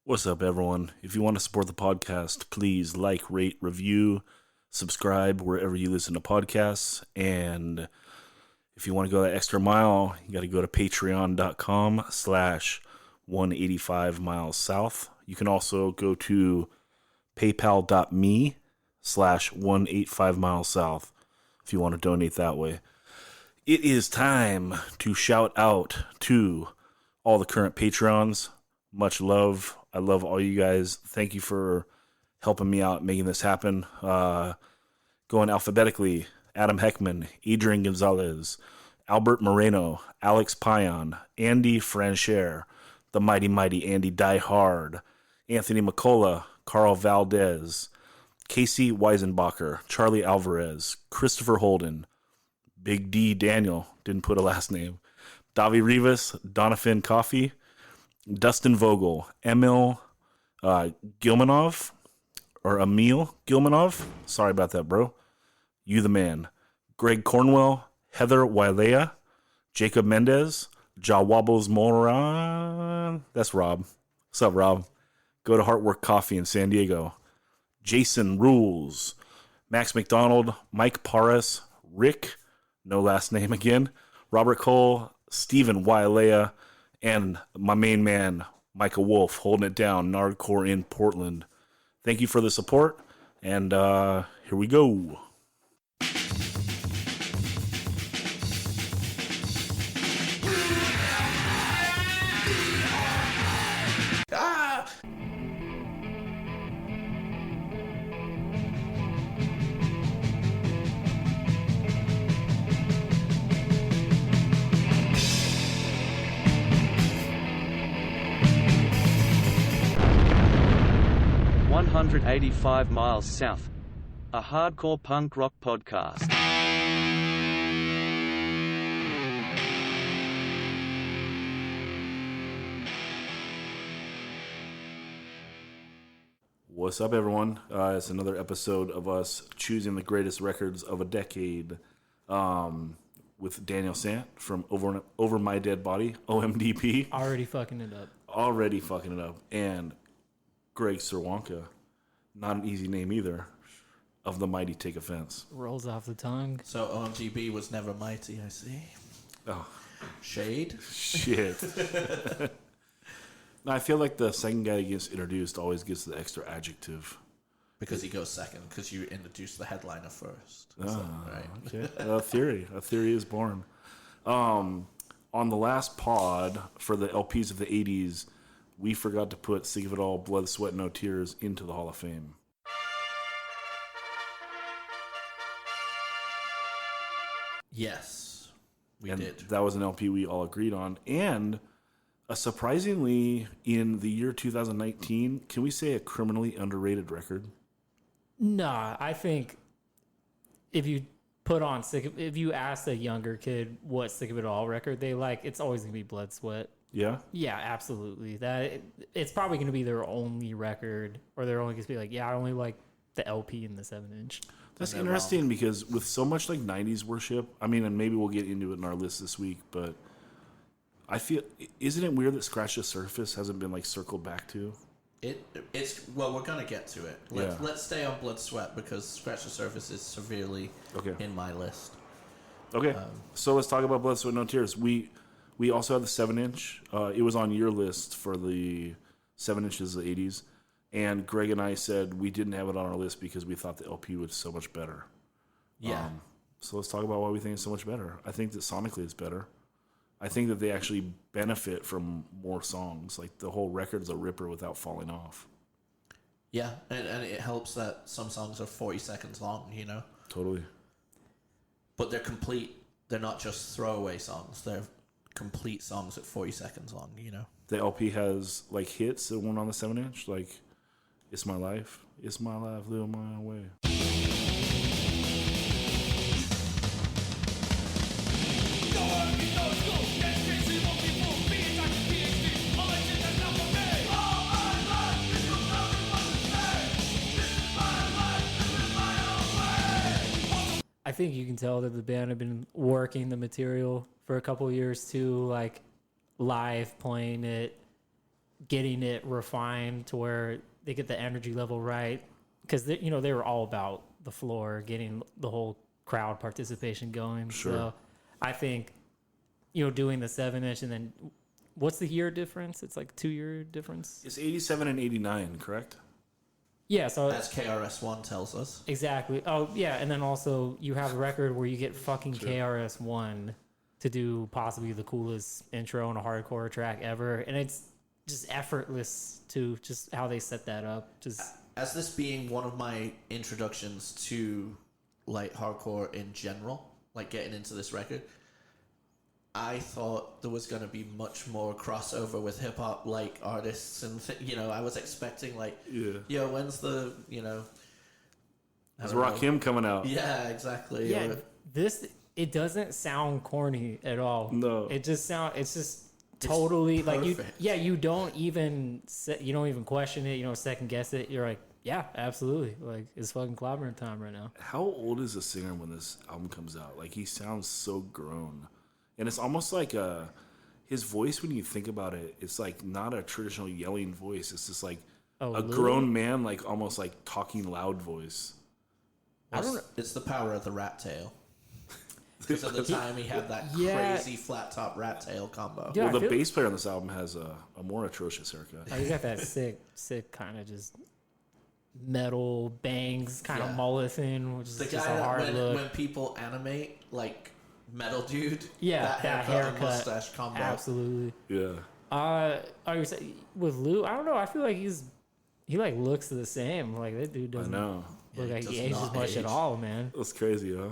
What's up, everyone? If you want to support the podcast, please like, rate, review, subscribe wherever you listen to podcasts. And if you want to go that extra mile, you got to go to patreon.com/185 miles south. You can also go to paypal.me/185 miles south if you want to donate that way. It is time to shout out to all the current Patreons. Much love. I love all you guys. Thank you for helping me out making this happen. Going alphabetically: Adam Heckman, Adrian Gonzalez, Albert Moreno, Alex Payan, Andy Francher, the mighty Andy Die Hard, Anthony McCullough, Carl Valdez, Casey Weisenbacher, Charlie Alvarez, Christopher Holden, Big D Daniel, didn't put a last name, Davi Rivas, Donovan Coffey, Dustin Vogel, Emil Gilmanov, or Emil Gilmanov. Sorry about that, bro. You the man. Greg Cornwell, Heather Wailea, Jacob Mendez, Ja Wobbles Moran. That's Rob. What's up, Rob? Go to Heartwork Coffee in San Diego. Jason Rules, Max McDonald, Mike Paris, Rick, no last name again, Robert Cole, Stephen Wailea, and my main man, Micah Wolf, holding it down, Nardcore in Portland. Thank you for the support, and here we go. Ah! 185 miles south. A hardcore punk rock podcast. What's up, everyone? It's another episode of us choosing the greatest records of a decade with Daniel Sant from Over My Dead Body, OMDB. Already fucking it up. And Greg Cerwanka, not an easy name either, of the Mighty Take Offense. Rolls off the tongue. So OMDB was never mighty, I see. Oh. Shade? Shit. No, I feel like the second guy that gets introduced always gets the extra adjective. Because he goes second, because you introduced the headliner first. Right. Okay. A theory is born. On the last pod for the LPs of the 80s, we forgot to put Sick of It All, Blood, Sweat, No Tears into the Hall of Fame. Yes, we And did. that was an LP we all agreed on. And surprisingly, in the year 2019, can we say a criminally underrated record? Nah, I think if you put on if you ask a younger kid what Sick of It All record they like, it's always gonna be Blood, Sweat. Yeah? Yeah, absolutely. It's probably gonna be their only record, or they're only gonna be like, yeah, I only like the LP and the 7-inch. That's interesting because with so much like 90s worship, I mean, and maybe we'll get into it in our list this week, but I feel, isn't it weird that Scratch the Surface hasn't been like circled back to? It's well, we're gonna get to it. Let's stay on Blood Sweat because Scratch the Surface is severely in my list. Okay, so let's talk about Blood, Sweat, No Tears. We also have the 7-inch. It was on your list for the 7 inches of the 80s, and Greg and I said we didn't have it on our list because we thought the LP was so much better. Yeah. So let's talk about why we think it's so much better. I think that sonically it's better. I think that they actually benefit from more songs. Like the whole record's a ripper without falling off. Yeah, and it helps that some songs are 40 seconds long, you know? Totally. But they're complete. They're not just throwaway songs. They're complete songs at 40 seconds long, you know? The LP has like hits that weren't on the 7-inch, like It's My Life, Live My Way. I think you can tell that the band have been working the material for a couple of years too, like live playing it, getting it refined to where they get the energy level right. Because, they were all about the floor, getting the whole crowd participation going. Sure. So I think, doing the 7-inch and then what's the year difference? It's like 2-year difference. It's 87 and 89, correct? Yeah. So as KRS-One tells us. Exactly. Oh yeah. And then also you have a record where you get fucking KRS-One to do possibly the coolest intro on a hardcore track ever. And it's just effortless to just how they set that up. Just as this being one of my introductions to like hardcore in general, like getting into this record, I thought there was going to be much more crossover with hip hop like artists, and I was expecting like, when's the Is Rakim coming out? Yeah, exactly. yeah, it doesn't sound corny at all. No, it's just totally like you don't even question it, second guess it. You're like, yeah, absolutely, like it's fucking clobbering time right now. How old is the singer when this album comes out? Like he sounds so grown, and it's almost like his voice, when you think about it, it's like not a traditional yelling voice. It's just like a grown man, like almost like talking loud voice. I don't know. It's the power of the rat tail. Because at the time he had that crazy flat top rat tail combo. Yeah, well, the bass player on this album has a more atrocious haircut. Oh, you got that sick kind of just metal bangs kind of mullet thing, which is the just guy a hard look. When people animate like metal dude, that haircut and mustache combo, absolutely. Yeah. You say with Lou? I don't know. I feel like he like looks the same. Like that dude doesn't look like he ages much at all, man. That's crazy, huh?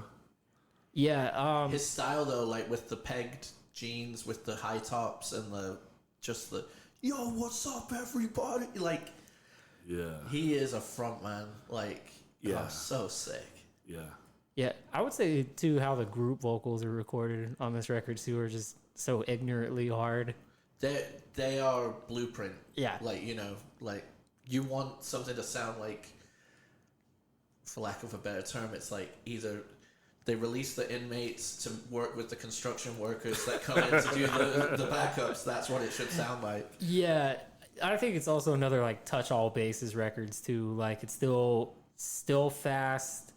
Yeah. His style though, like with the pegged jeans, with the high tops, and the yo, what's up, everybody? Like, he is a front man. Like, so sick. Yeah, I would say too how the group vocals are recorded on this record too are just so ignorantly hard. They are blueprint. Yeah, like like you want something to sound like, for lack of a better term, it's like either they release the inmates to work with the construction workers that come in to do the backups. That's what it should sound like. Yeah, I think it's also another like touch all bases records too. Like it's still fast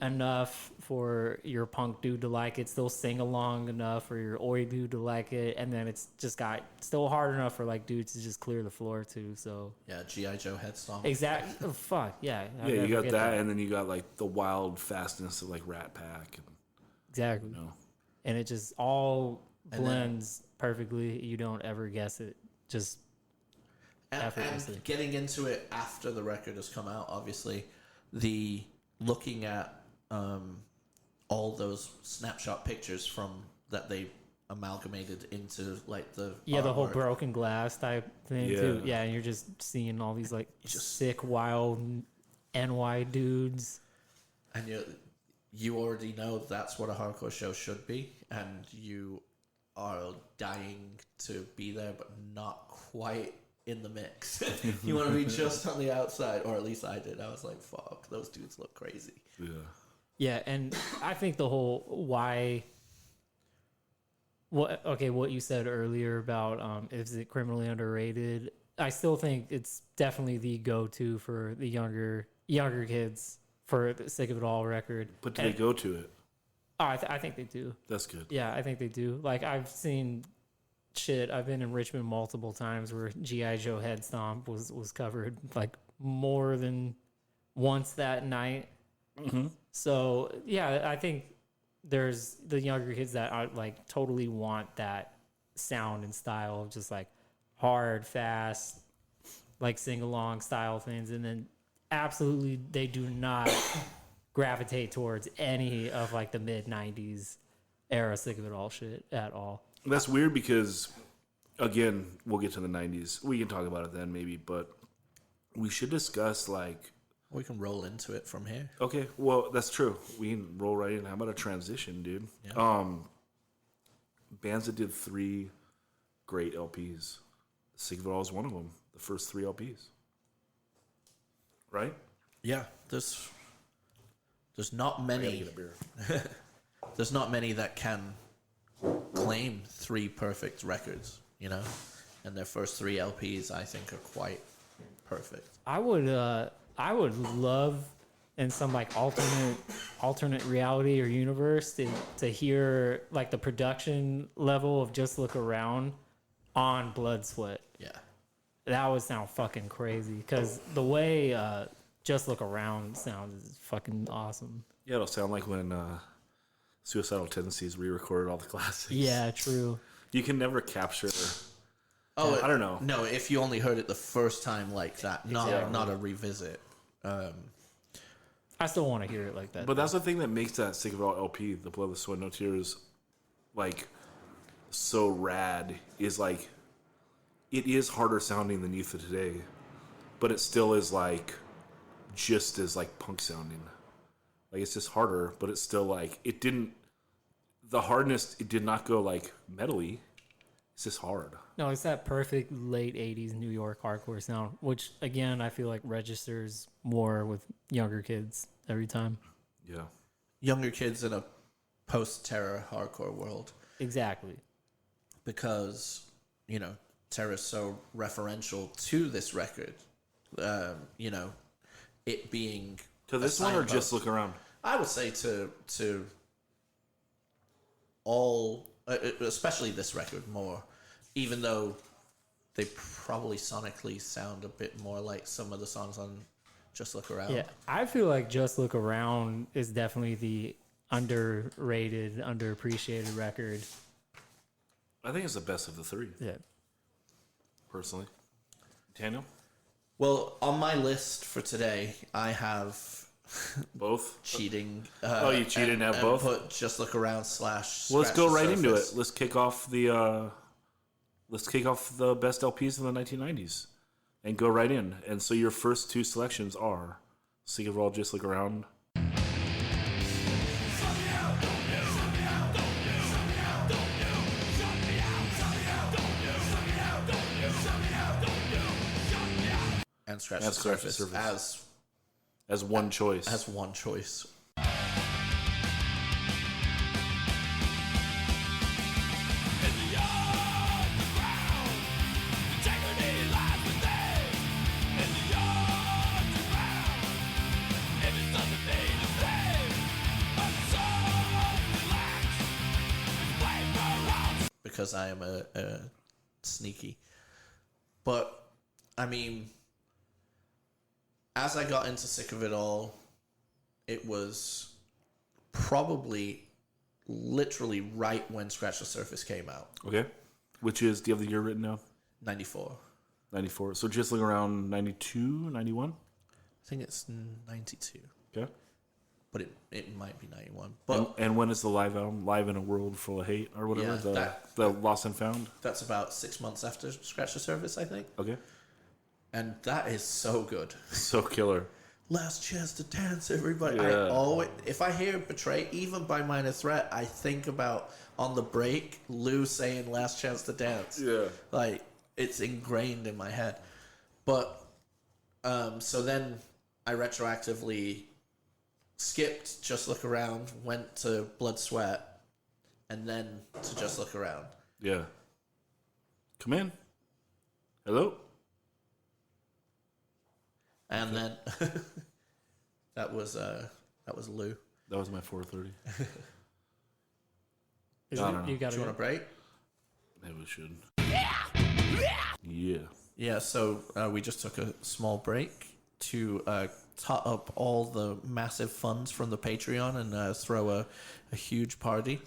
enough for your punk dude to like it, still sing along enough for your oi dude to like it, and then it's just got still hard enough for like dudes to just clear the floor too. So yeah, G.I. Joe head stomp. Exactly. Oh, fuck yeah. You got that, and then you got like the wild fastness of like Rat Pack. Exactly. And it just all blends perfectly. You don't ever guess it. Just effortlessly. And getting into it after the record has come out, obviously, looking at all those snapshot pictures from that they amalgamated into like the whole broken glass type thing too. Yeah, and you're just seeing all these like just sick wild NY dudes, and you already know that's what a hardcore show should be, and you are dying to be there, but not quite in the mix. You want to be just on the outside, or at least I did. I was like, fuck, those dudes look crazy. Yeah, and I think the whole what you said earlier about is it criminally underrated? I still think it's definitely the go-to for the younger kids for the Sick of It All record. But do they go to it? Oh, I think they do. That's good. Yeah, I think they do. Like I've seen shit. I've been in Richmond multiple times where G.I. Joe Head Stomp was covered like more than once that night. Mm-hmm. So yeah, I think there's the younger kids that are like totally want that sound and style of just like hard, fast, like sing along style things, and then absolutely they do not gravitate towards any of like the mid 90s era Sick of It All shit at all. That's weird because, again, we'll get to the 90s. We can talk about it then maybe, but we should discuss like... We can roll into it from here. Okay, well, that's true. We can roll right in. How about a transition, dude? Yeah. Bands that did 3 great LPs. Sick of It All is one of them. The first 3 LPs. Right? Yeah, there's not many. There's not many that can claim 3 perfect records. and their first 3 LPs I think are quite perfect. I would love in some like alternate reality or universe to hear like the production level of Just Look Around on Blood Sweat. Yeah. That would sound fucking crazy because the way Just Look Around sounds is fucking awesome. Yeah, it'll sound like when Suicidal Tendencies re-recorded all the classics. Yeah, true. You can never capture. Oh, I don't know. No, if you only heard it the first time like that, not Exactly. not a revisit. I still want to hear it like that. But that's the thing that makes that Sick of It All LP, The Blood, the Sweat, No Tears, like, so rad, is like, it is harder sounding than Youth of Today, but it still is like, just as like punk sounding. Like, it's just harder, but it's still like, it didn't, the hardness, it did not go like metally. It's just hard. No, it's that perfect late 80s New York hardcore sound, which, again, I feel like registers more with younger kids every time. Yeah. Younger kids in a post-terror hardcore world. Exactly. Because, you know, terror's so referential to this record. You know, it being... To this a one or signpost. Just Look Around? I would say to all... especially this record more, even though they probably sonically sound a bit more like some of the songs on Just Look Around. Yeah, I feel like Just Look Around is definitely the underrated, underappreciated record. I think it's the best of the 3, Yeah. personally. Daniel? Well, on my list for today, I have Both? cheating. You cheated and have both? Put Just Look Around / Well, let's Scratch go the right into it. Surface. Let's kick off the best LPs in the 1990s and go right in. And so your first 2 selections are Sick of It All, Just Look Around. And Scratch, And the, Scratch the Surface as one choice. as one choice. Because I am a sneaky. But, I mean, as I got into Sick of It All, it was probably literally right when Scratch the Surface came out. Okay. Which is, do you have the year written down? 94. 94. So Just Look Around 92, 91? I think it's 92. Okay. But it might be 91. But And when is the live album? Live in a World Full of Hate or whatever? Yeah, the Lost and Found? that's about 6 months after Scratch the Surface, I think. Okay. And that is so good. So killer. Last chance to dance, everybody. Yeah. I always, if I hear Betray, even by Minor Threat, I think about on the break Lou saying "Last chance to dance." Yeah. Like it's ingrained in my head. But so then I retroactively skipped Just Look Around, went to Blood Sweat, and then to Just Look Around. Yeah. Come in. Hello? And then that was Lou. That was my 4:30. Is I it, don't know. you got Do you want a break? Maybe we should. Yeah. Yeah, so we just took a small break to tot up all the massive funds from the Patreon and throw a huge party.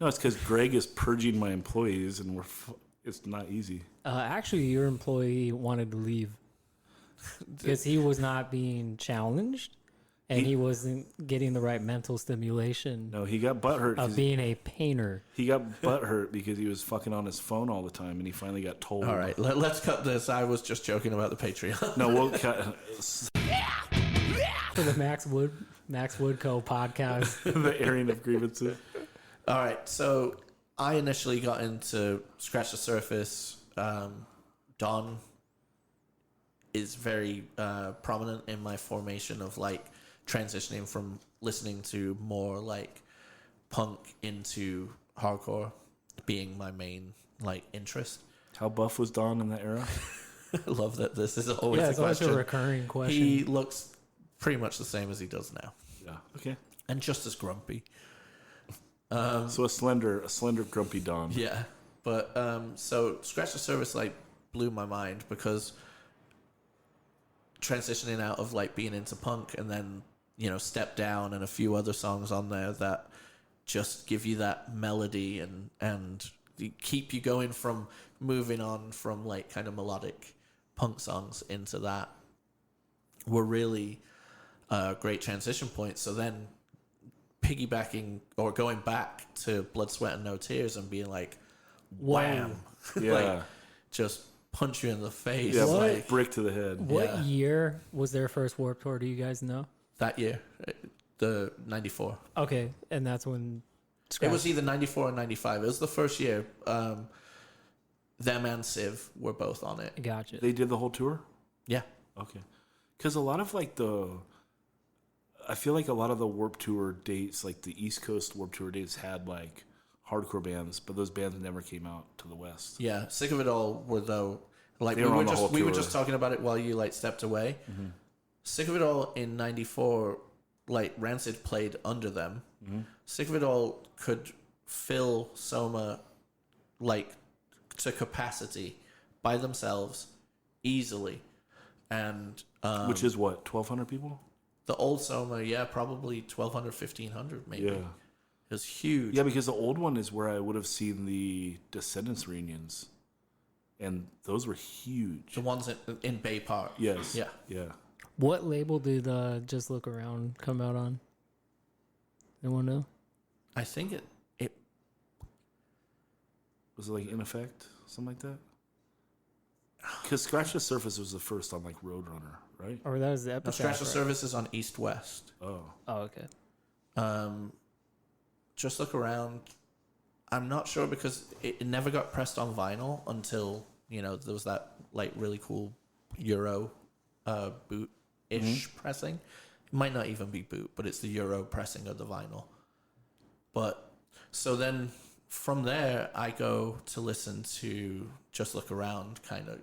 No, it's because Greg is purging my employees, and it's not easy. Actually, your employee wanted to leave because he was not being challenged and he wasn't getting the right mental stimulation No, he got butthurt. of 'Cause being a painter. he got butthurt because he was fucking on his phone all the time, and he finally got told. All right, let's cut this. I was just joking about the Patreon. No, we'll cut For the Max Woodco podcast. the airing of grievances. All right, so I initially got into Scratch the Surface. Don is very prominent in my formation of like transitioning from listening to more like punk into hardcore being my main like interest. How buff was Don in that era? I love that this is always Yeah, a it's always question. a recurring question. He looks pretty much the same as he does now, Yeah. Okay. and just as grumpy. So a slender, grumpy Don. Yeah, but so Scratch the Surface like blew my mind because transitioning out of like being into punk and then Step Down and a few other songs on there that just give you that melody and keep you going from moving on from like kind of melodic punk songs into that were really great transition points. So then piggybacking or going back to Blood, Sweat and No Tears and being like, wham, Yeah. like just punch you in the face. Yeah, Like brick to the head. What Yeah. year was their first Warped Tour? Do you guys know? that year, the 94. Okay, and that's when It was either 94 or 95. It was the first year. Them and Civ were both on it. Gotcha. They did the whole tour? Yeah. Okay. Because a lot of I feel like a lot of the Warped Tour dates, like the East Coast Warped Tour dates, had like hardcore bands, but those bands never came out to the West. Yeah. Sick of It All were though. Like They we were were on the whole we were tour. just talking about it while you like stepped away. Mm-hmm. Sick of It All in 94, like Rancid played under them. Mm-hmm. Sick of It All could fill Soma like to capacity by themselves easily. And Which is what, 1,200 people? the old Soma, yeah, probably 1,200, 1,500 maybe. Yeah. It was huge. Yeah, because the old one is where I would have seen the Descendants reunions. And those were huge. The ones in Bay Park. Yes. Yeah. Yeah. What label did Just Look Around come out on? Anyone know? I think it Was it like In Effect? Something like that? Because Scratch the Surface was the first on like Roadrunner, right? Or that was the no, Epitaph. Scratch the right? Surface is on East West. Oh. Oh, okay. Just Look Around. I'm not sure because it never got pressed on vinyl until there was that like really cool Euro boot-ish pressing. It might not even be boot, but it's the Euro pressing of the vinyl. But so then from there, I go to listen to Just Look Around, kind of,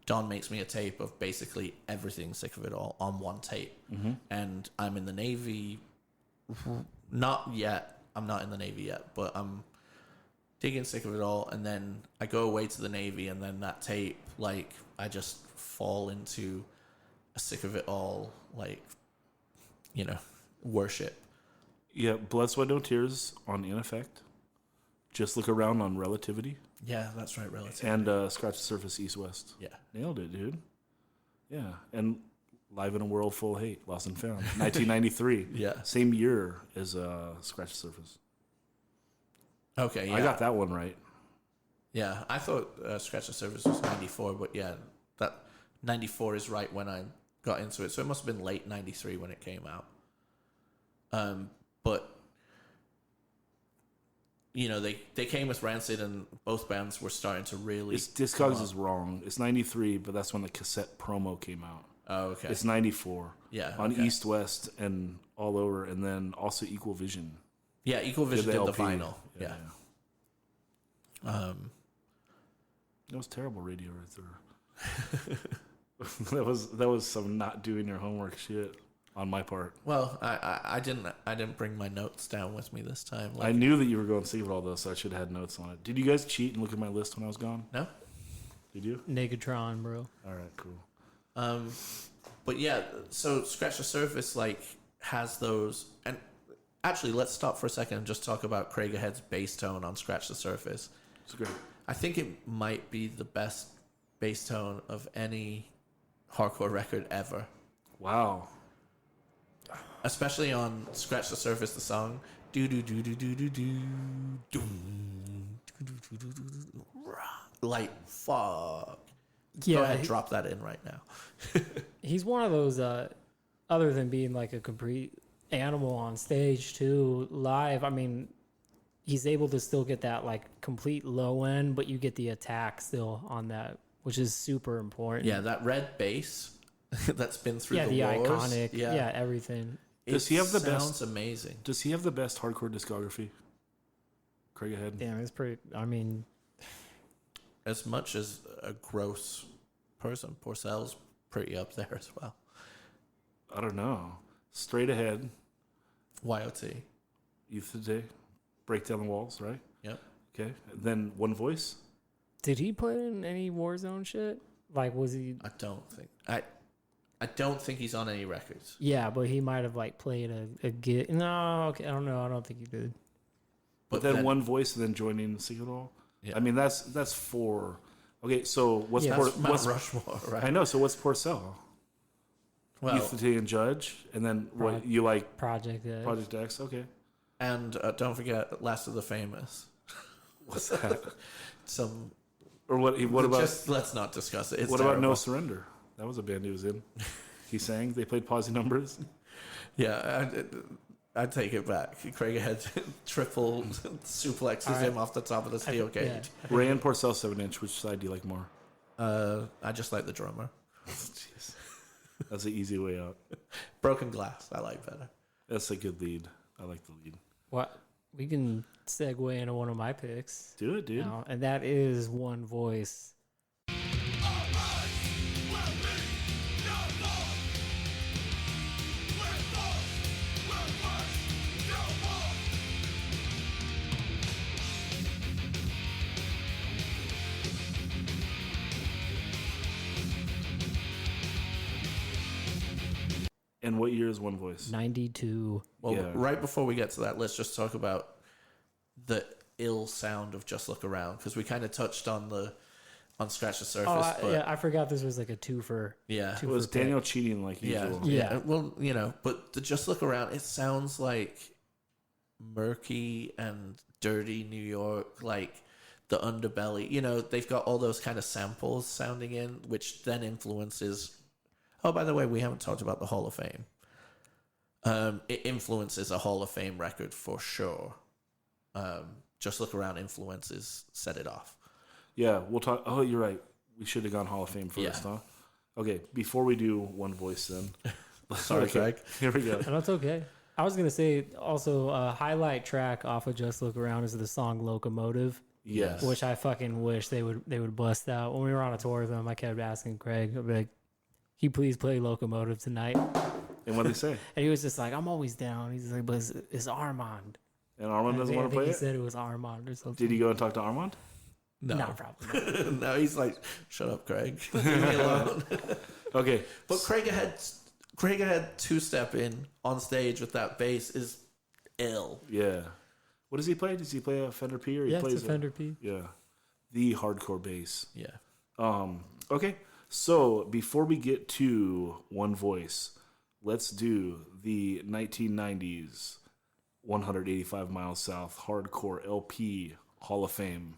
Don makes me a tape of basically everything Sick of It All on one tape. Mm-hmm. And I'm in the Navy. Not yet. I'm not in the Navy yet, but I'm digging Sick of It All. And then I go away to the Navy, and then that tape, like, I just fall into a Sick of It All, like, worship. Yeah, Blood, Sweat, No Tears on In Effect. Just Look Around on Relativity. Yeah, that's right, relative. And Scratch the Surface East West. Yeah. Nailed it, dude. Yeah. And Live in a World Full of Hate, Lost and Found. 1993. Yeah. Same year as Scratch the Surface. Okay, yeah. I got that one right. Yeah, I thought Scratch the Surface was 94, but yeah, that 94 is right when I got into it. So it must have been late 93 when it came out. But they came with Rancid, and both bands were starting to really. Discogs is wrong. It's 93, but that's when the cassette promo came out. Oh, okay. It's 94. Yeah, On okay. East West and all over, and then also Equal Vision. Yeah, Equal Vision did the LP. vinyl. Yeah. That was terrible radio right there. that was some not doing your homework shit on my part. Well, I didn't bring my notes down with me this time. I knew that you were going to save it all though, so I should have had notes on it. Did you guys cheat and look at my list when I was gone? No. Did you? Negatron, bro. All right, cool. But yeah, so Scratch the Surface like has those, and actually let's stop for a second and just talk about Craig Ahead's bass tone on Scratch the Surface. It's great. I think it might be the best bass tone of any hardcore record ever. Wow. Especially on Scratch the Surface, the song do do do do do do do doom, like fuck. Yeah, Go ahead, drop that in right now. he's one of those. Other than being like a complete animal on stage too, live. I mean, he's able to still get that like complete low end, but you get the attack still on that, which is super important. Yeah, that red bass that's been through Yeah, the wars. iconic. Yeah, everything. Does he have the best? Sounds amazing. Does he have the best hardcore discography? Craig Ahead. Damn, it's pretty. I mean, as much as a gross person, Porcell's pretty up there as well. I don't know. Straight ahead. YOT. Youth Today. Break Down the Walls, right? Yep. Okay. Then One Voice. Did he play in any Warzone shit? Like, was he? I don't think he's on any records. Yeah, but he might have like played a gig. No, okay, I don't know. I don't think he did. But then One Voice and then joining Sing It All. Yeah. I mean, that's 4. Okay, so what's That's Mount what's Rushmore, right? I know. So what's Porcell? Well, Youth Today and Judge, and then what you like? Project X. Project X. Okay. and don't forget Last of the Famous. What's that? Some Or what? What about? just let's not discuss it. It's What about No terrible. Surrender? That was a band he was in. He sang. They played Posy Numbers. Yeah, I'd take it back. Craig had triple suplexes him off the top of the steel cage. Yeah. Ray and Porcell 7-inch. Which side do you like more? I just like the drummer. Jeez. That's an easy way out. Broken Glass, I like better. That's a good lead. I like the lead. What? We can segue into one of my picks Do it, dude. now, and that is One Voice. And what year is One Voice? 92. Well, Yeah. right before we get to that, let's just talk about the ill sound of Just Look Around, because we kind of touched on Scratch the Surface. But I forgot this was like a twofer. yeah, It was Daniel cheating like usual. Yeah. Well, but the Just Look Around, it sounds like murky and dirty New York, like the underbelly. They've got all those kind of samples sounding in, which then influences. Oh, by the way, we haven't talked about the Hall of Fame. It influences a Hall of Fame record for sure. Just Look Around influences Set It Off. Yeah, we'll talk. Oh, you're right. We should have gone Hall of Fame first, Yeah. huh? Okay, before we do One Voice, then. Sorry, Craig. Here we go. And that's okay. I was going to say also a highlight track off of Just Look Around is the song Locomotive, Yes. which I fucking wish they would bust out. When we were on a tour with them, I kept asking Craig, I'd be like, can you please play Locomotive tonight? And what they say? And he was just like, I'm always down. He's like, but it's Armand. And Armand doesn't I want to think play he it? said it was Armand or something. Did he go and talk to Armand? No, probably not. no, he's like, shut up, Craig. Leave me alone. Okay. But Craig had two-step in on stage with that bass is ill. Yeah. What does he play? Does he play a Fender P or he Yeah, plays it's a Fender P. Yeah. The hardcore bass. Yeah. Okay. So before we get to One Voice, let's do the 1990s 185 Miles South Hardcore LP Hall of Fame.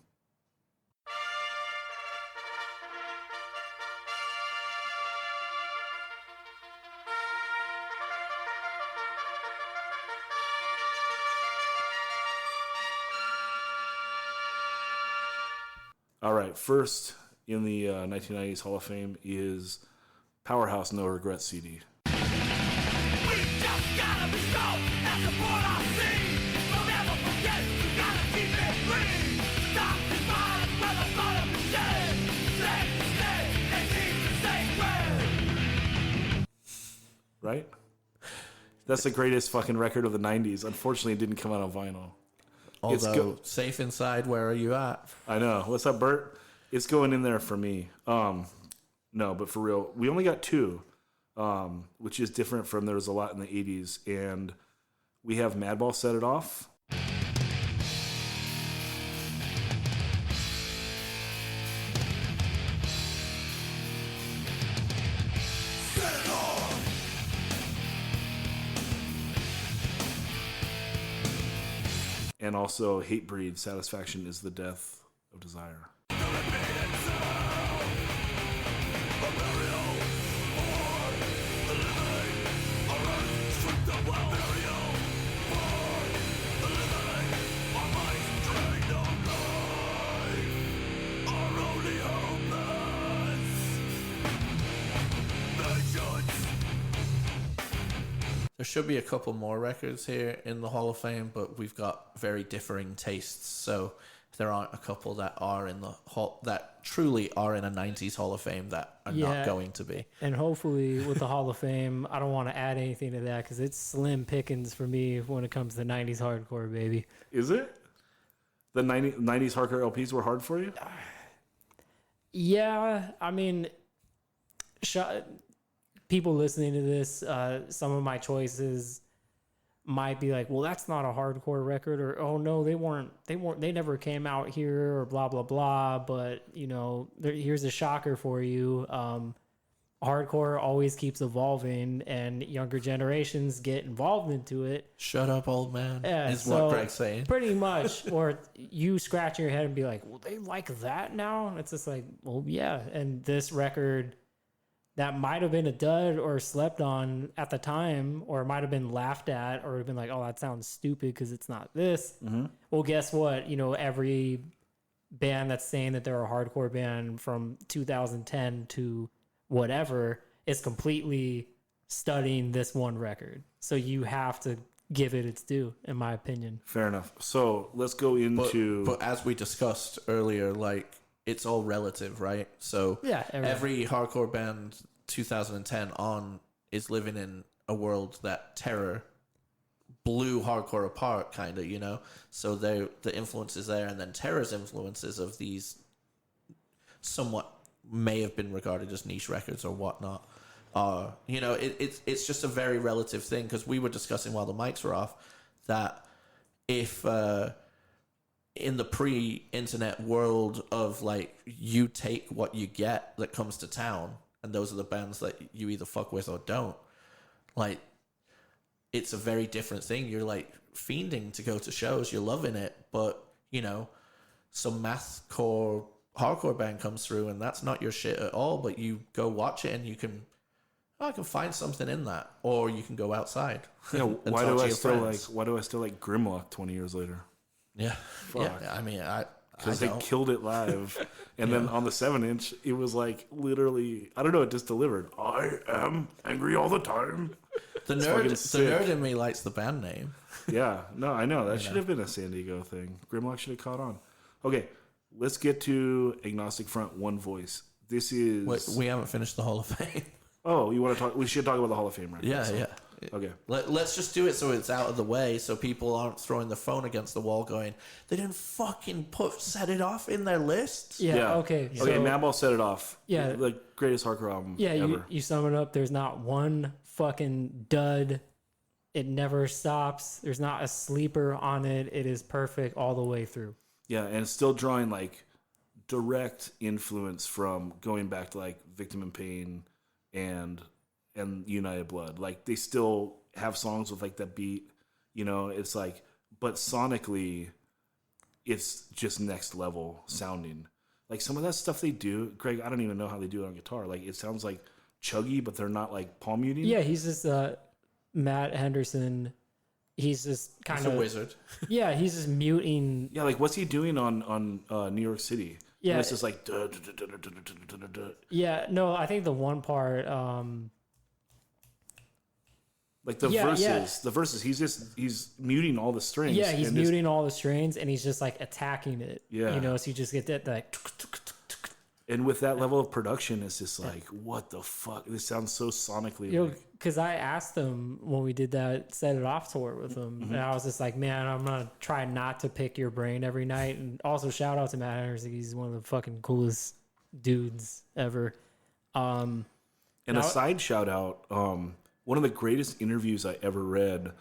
All right, first in the 1990s Hall of Fame is Powerhouse No Regrets CD. Right? That's the greatest fucking record of the 90s. Unfortunately, it didn't come out on vinyl. Although, Safe Inside, Where Are You At? I know. What's up, Bert? It's going in there for me. No, but for real, we only got 2, which is different from there was a lot in the 80s. And we have Madball Set It Off. And also Hatebreed, Satisfaction is the Death of Desire. There should be a couple more records here in the Hall of Fame, but we've got very differing tastes. So there aren't a couple that are in the that truly are in a 90s Hall of Fame that are not going to be. And hopefully with the Hall of Fame, I don't want to add anything to that because it's slim pickings for me when it comes to 90s hardcore, baby. Is it? The 90s hardcore LPs were hard for you? Yeah, I mean, people listening to this, some of my choices might be like, well, that's not a hardcore record, or oh no, they never came out here, or blah blah blah. But you know, here's a shocker for you. Hardcore always keeps evolving, and younger generations get involved into it. Shut up, old man. Yeah, is what Greg's saying. Pretty much. Or you scratch your head and be like, well, they like that now? And it's just like, well, yeah. And this record that might have been a dud or slept on at the time, or might have been laughed at, or been like, oh, that sounds stupid because it's not this. Mm-hmm. Well, guess what? You know, every band that's saying that they're a hardcore band from 2010 to whatever is completely studying this one record. So you have to give it its due, in my opinion. Fair enough. So let's go into... But as we discussed earlier, like, it's all relative, right? So yeah, every hardcore band 2010 on is living in a world that Terror blew hardcore apart, kind of, you know? So the influence is there, and then Terror's influences of these somewhat may have been regarded as niche records or whatnot. You know, it's just a very relative thing, because we were discussing while the mics were off that if... in the pre-internet world of like, you take what you get that comes to town, and those are the bands that you either fuck with or don't, like, it's a very different thing. You're like fiending to go to shows, you're loving it, but you know, some mathcore hardcore band comes through and that's not your shit at all, but you go watch it and you can, I can find something in that, or you can go outside. Yeah, why do I still like Grimlock 20 years later? Yeah, yeah. I mean, because they killed it live, and then on the 7-inch, it was like literally, I don't know, it just delivered. I am angry all the time. The nerd in me likes the band name. Yeah, no, I know that should have been a San Diego thing. Grimlock should have caught on. Okay, let's get to Agnostic Front One Voice. This is... Wait, we haven't finished the Hall of Fame. Oh, you want to talk? We should talk about the Hall of Fame, right? Yeah, yeah. Okay. Let's just do it so it's out of the way, so people aren't throwing the phone against the wall going, they didn't fucking set it off in their list. Yeah. Okay. So, okay. Madball set it off. Yeah. The greatest hardcore album. Ever. You sum it up. There's not one fucking dud. It never stops. There's not a sleeper on it. It is perfect all the way through. Yeah, and it's still drawing like direct influence from going back to like Victim in Pain and United Blood. Like, they still have songs with like that beat, you know, it's like, but sonically it's just next level sounding. Like, some of that stuff they do, Greg, I don't even know how they do it on guitar. Like, it sounds like chuggy, but they're not like palm muting. Yeah, he's just Matt Henderson. He's just kind of a wizard. Yeah, he's just muting. Yeah, like, what's he doing on New York City? Yeah, and it's just like yeah, no, I think the one part like the verses, he's muting all the strings. Yeah, he's muting all the strings, and he's just like attacking it. Yeah, you know, so you just get that like. And with that level of production, it's just like, what the fuck? This sounds so sonically. You know, because I asked him when we did that Set It Off tour with him, and I was just like, man, I'm gonna try not to pick your brain every night. And also, shout out to Matt Henderson. He's one of the fucking coolest dudes ever. And a side shout out, one of the greatest interviews I ever read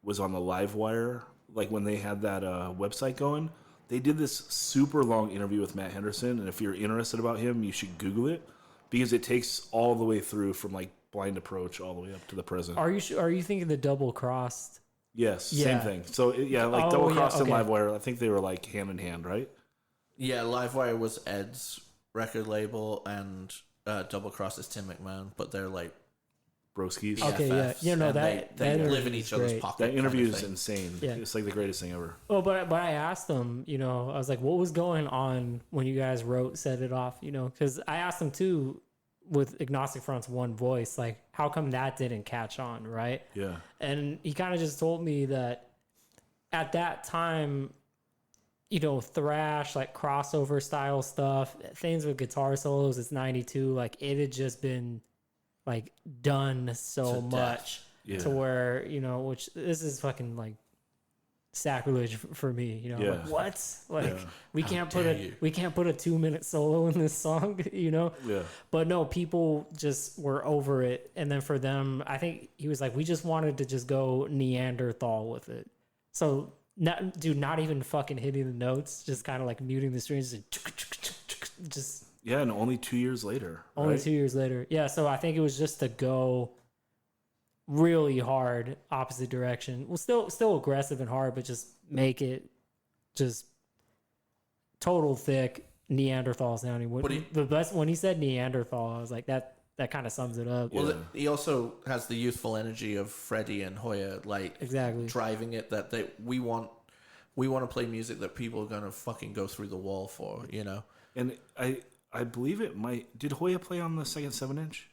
was on the Livewire, like when they had that website going. They did this super long interview with Matt Henderson, and if you're interested about him, you should Google it, because it takes all the way through from like Blind Approach all the way up to the present. Are you thinking the Double Crossed? Yes, yeah. Same thing. So Double Crossed and Livewire, I think they were like hand in hand, right? Yeah, Livewire was Ed's record label, and Double Cross is Tim McMahon, but they're like broskies. Okay, yeah. You know, they live in each other's pocket. That interview is insane. Yeah. It's like the greatest thing ever. Oh, but I asked them, you know, I was like, what was going on when you guys wrote Set It Off, you know? Because I asked them too, with Agnostic Front's One Voice, like, how come that didn't catch on, right? Yeah. And he kind of just told me that at that time, thrash, like crossover style stuff, things with guitar solos. It's 92. Like it had just been like done so To much death. to Yeah. where, which this is fucking like sacrilege for me, Yeah. like what? Like Yeah. we can't put a 2-minute solo in this song, Yeah. But no, people just were over it. And then for them, I think he was like, we just wanted to just go Neanderthal with it. So not even fucking hitting the notes, just kind of like muting the strings and just Yeah, and only 2 years later. only right? 2 years later. Yeah, so I think it was just to go really hard opposite direction. Well, still aggressive and hard, but just make it just total thick Neanderthal sounding. The best when he said Neanderthal, I was like that kind of sums it up. Well, he also has the youthful energy of Freddie and Hoya, like Exactly. driving it. That we want to play music that people are gonna fucking go through the wall for, And I believe it might. Did Hoya play on the second 7-inch?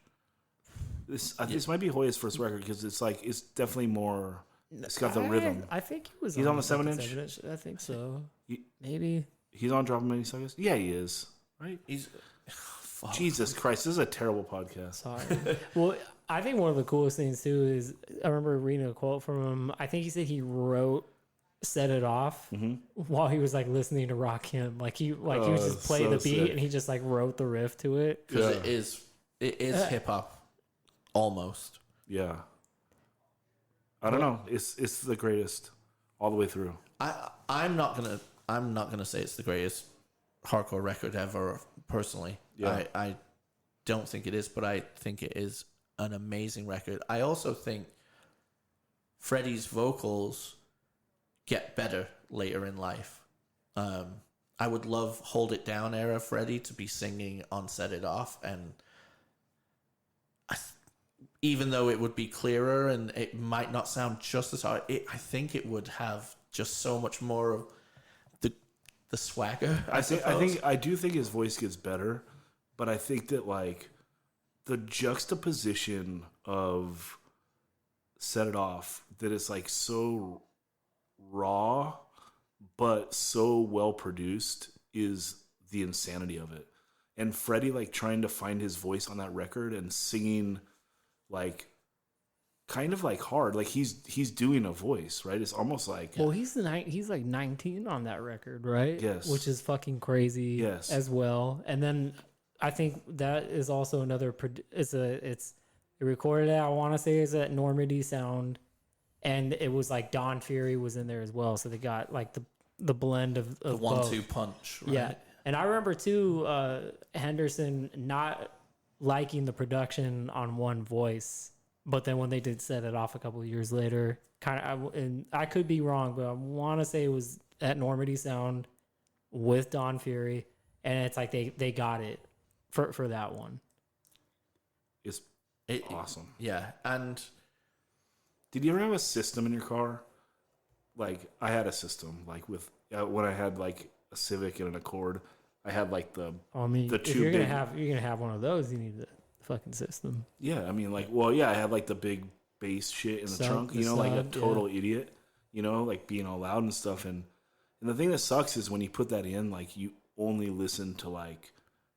This might be Hoya's first record because it's definitely more. It's got the rhythm. I think he was. He's on the second 7-inch? I think so. He- Maybe. He's on Dropping Many Suckers? Yeah, he is. Right? He's fuck. Jesus Christ, this is a terrible podcast. Sorry. Well, I think one of the coolest things too is I remember reading a quote from him. I think he said he wrote "Set It Off" while he was like listening to Rock Him. Like he was just play so the beat sick. and he just like wrote the riff to it. Because it is hip hop, almost. Yeah. I don't know. It's the greatest all the way through. I'm not gonna say it's the greatest hardcore record ever. Personally, Yeah. I don't think it is, but I think it is an amazing record. I also think Freddie's vocals get better later in life. I would love Hold It Down era Freddie to be singing on Set It Off, and even though it would be clearer and it might not sound just as hard, I think it would have just so much more of the swagger. I do think his voice gets better, but I think that like the juxtaposition of Set It Off, that it's like so raw but so well produced, is the insanity of it. And Freddie like trying to find his voice on that record and singing like kind of like hard, like he's doing a voice, right? It's almost like Well, he's like 19 on that record, right? Yes. Which is fucking crazy. Yes. As well. And then I think that is also another. It recorded at, I want to say, is at Normandy Sound, and it was like Don Fury was in there as well. So they got like the blend of the both. 1-2 punch. Right? Yeah, and I remember too Henderson not liking the production on One Voice, but then when they did Set It Off a couple of years later, and I could be wrong, but I want to say it was at Normandy Sound with Don Fury, and it's like they got it for that one. it's awesome. Yeah, and Did you ever have a system in your car? Like I had a system, like with when I had like a Civic and an Accord, I had like the I mean, the if two you're big. gonna have one of those, you need the fucking system. Yeah, I mean, like, well, yeah, I had like the big bass shit in the Sub- trunk, the you know, like a sub, yeah. total idiot, you know, like being all loud and stuff. And the thing that sucks is when you put that in, like, you only listen to like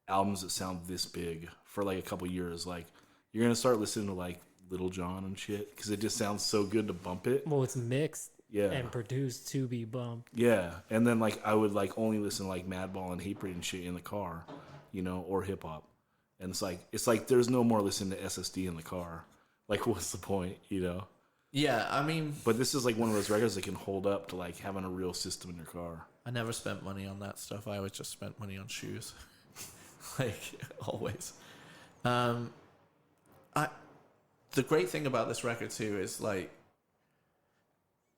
albums that sound this big for like a couple years. Like, you're gonna start listening to like Little John and shit because it just sounds so good to bump it. Well, it's mixed Yeah. and produced to be bumped. Yeah, and then like I would like only listen to like Madball and Hatebreed and shit in the car, you know, or hip hop. And it's like there's no more listening to SSD in the car. Like, what's the point, you know? yeah, I mean, But this is like one of those records that can hold up to like having a real system in your car. I never spent money on that stuff. I always just spent money on shoes, like always. The great thing about this record too is like,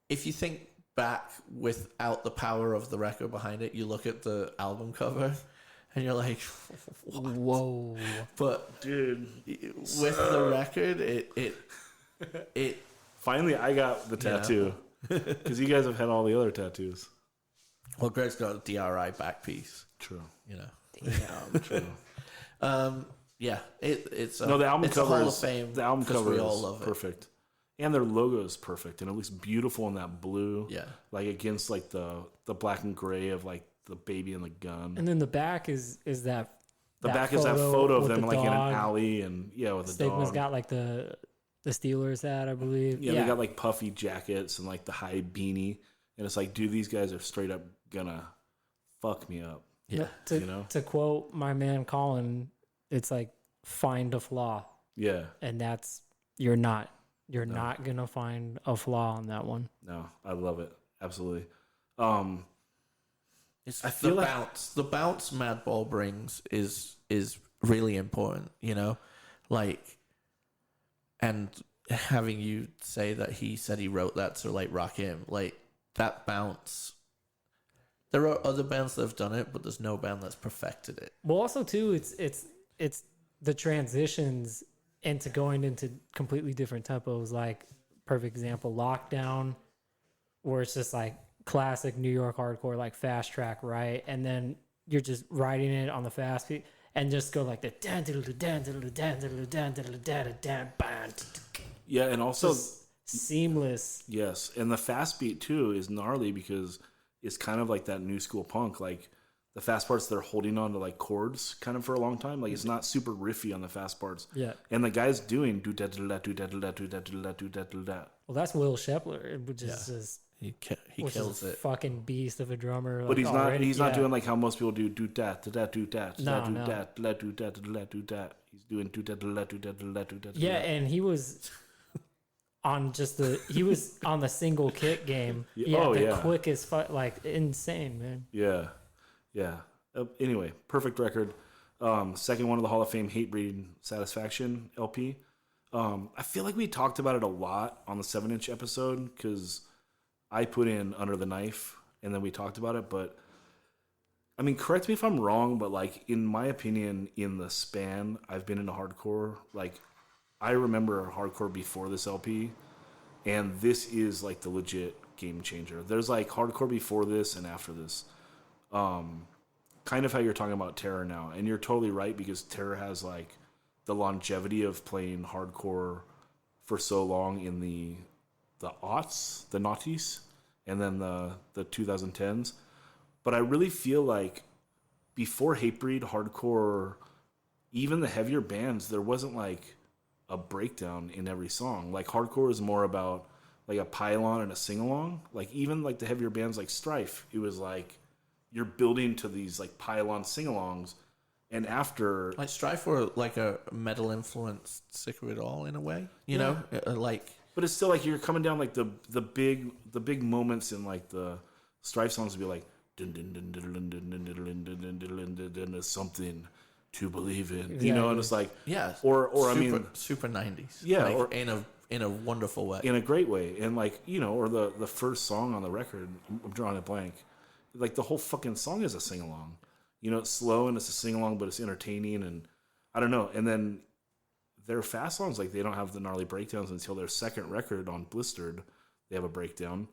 if you think back without the power of the record behind it, you look at the album cover, and you're like, what? Whoa. But Dude, with the record, it finally I got the tattoo because you guys have had all the other tattoos. well, Greg's got a DRI back piece, True. you know. Damn. True. Yeah, it's a, No, the album it's cover a Hall is of Fame. the album 'cause cover we all is love it. perfect. And their logo is perfect, and it looks beautiful in that blue. Yeah. Like against like the black and gray of like the baby and the gun. And then the back is that. The back is that photo of with them the like in an dog. alley and with a Stigma's dog. got like the Steelers hat, I believe. Yeah, they got like puffy jackets and like the high beanie, and it's like, dude, these guys are straight up gonna fuck me up. Yeah. To quote my man Colin, it's like find a flaw, Yeah. and that's you're not gonna find a flaw on that one. No, I love it. Absolutely. It's I feel the like- bounce. The bounce Madball brings is really important, you know? Like, and having you say that he said he wrote that to like rock him, like that bounce. There are other bands that have done it, but there's no band that's perfected it. Well, also too, it's the transitions into going into completely different tempos. Like perfect example, Lockdown, where it's just like classic New York hardcore, like fast track, right? And then you're just riding it on the fast beat and just go like the dan diddle dan diddle dan diddle dan diddle dan dan ban. Yeah, and also Just seamless. yes, and the fast beat too is gnarly because it's kind of like that new school punk. Like the fast parts, they're holding on to like chords kind of for a long time. Like it's not super riffy on the fast parts. Yeah. And the guy's doing do da da da do da da da do da da da do da da da. Well, that's Will Shepler, which is just He which kills is a it. fucking beast of a drummer. But like, he's already. not Yeah. doing like how most people do that da da do that No, da do no. that da do that da do that. He's doing do da da do da da do da. Yeah, and he was on he was on the single kick game. Yeah, He had oh, the yeah. quickest like insane, man. Yeah, yeah. Anyway, perfect record. Second one of the Hall of Fame Hatebreed Satisfaction LP. I feel like we talked about it a lot on the 7-inch episode because I put in Under the Knife and then we talked about it. But I mean, correct me if I'm wrong, but like in my opinion, in the span I've been into hardcore, like I remember hardcore before this LP, and this is like the legit game changer. There's like hardcore before this and after this. Kind of how you're talking about Terror now, and you're totally right because Terror has like the longevity of playing hardcore for so long in the aughts, the noughties, and then the 2010s. But I really feel like before Hatebreed, hardcore, even the heavier bands, there wasn't like a breakdown in every song. Like hardcore is more about like a pylon and a sing-along. Like even like the heavier bands like Strife, it was like you're building to these like pylon sing-alongs, and after Like Strife were like a metal influenced Sick of It All in a way, you know? Like but it's still like you're coming down like the big moments in like the Strife songs would be like dun dun dun dun dun dun dun dun dun dun dun dun dun dun something to believe in, you know, and it's like yeah, or I super, mean super 90s, Yeah, like, or- in a wonderful way. in a great way, and like you know, or the first song on the record, I'm drawing a blank, like the whole fucking song is a sing along, you know, it's slow and it's a sing along, but it's entertaining, and I don't know, and then their fast songs, like they don't have the gnarly breakdowns until their second record on Blistered, they have a breakdown,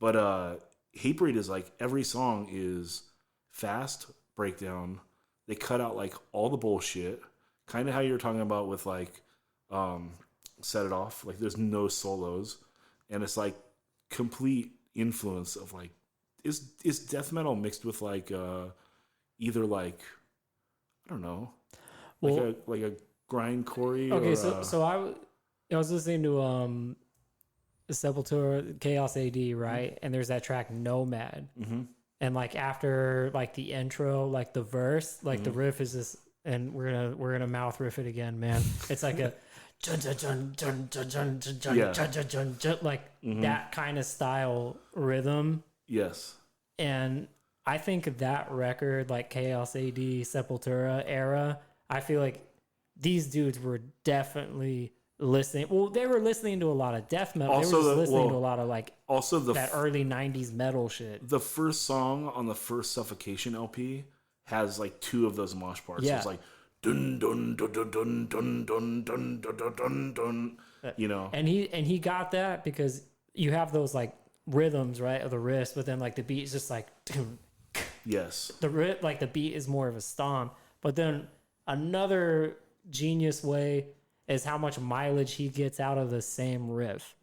but Hatebreed is like every song is fast breakdown. They cut out like all the bullshit, kind of how you were talking about with like Set It Off. Like there's no solos, and it's like complete influence of like is death metal mixed with like either like I don't know, Well, like a grindcore. okay, or, so I was listening to Sepultura Chaos AD, right? And there's that track Nomad. mm-hmm. And like after like the intro, like the verse, like the riff is just, and we're gonna mouth riff it again, man. It's like a jun jun jun jun jun jun jun jun Yeah. jun jun jun jun, like that kind of style rhythm. Yes. And I think that record, like Chaos AD, Sepultura era, I feel like these dudes were definitely listening. Well, they were listening to a lot of death metal. Also they were just the- listening well, to a lot of like Also the that early '90s metal shit. the first song on the first Suffocation LP has like two of those mosh parts. Yeah. So it's like dun dun dun dun dun dun dun dun dun dun dun. You know. And he got that because you have those like rhythms, right, of the wrist, but then like the beat is just like Yes. like the beat is more of a stomp. But then another genius way is how much mileage he gets out of the same riff.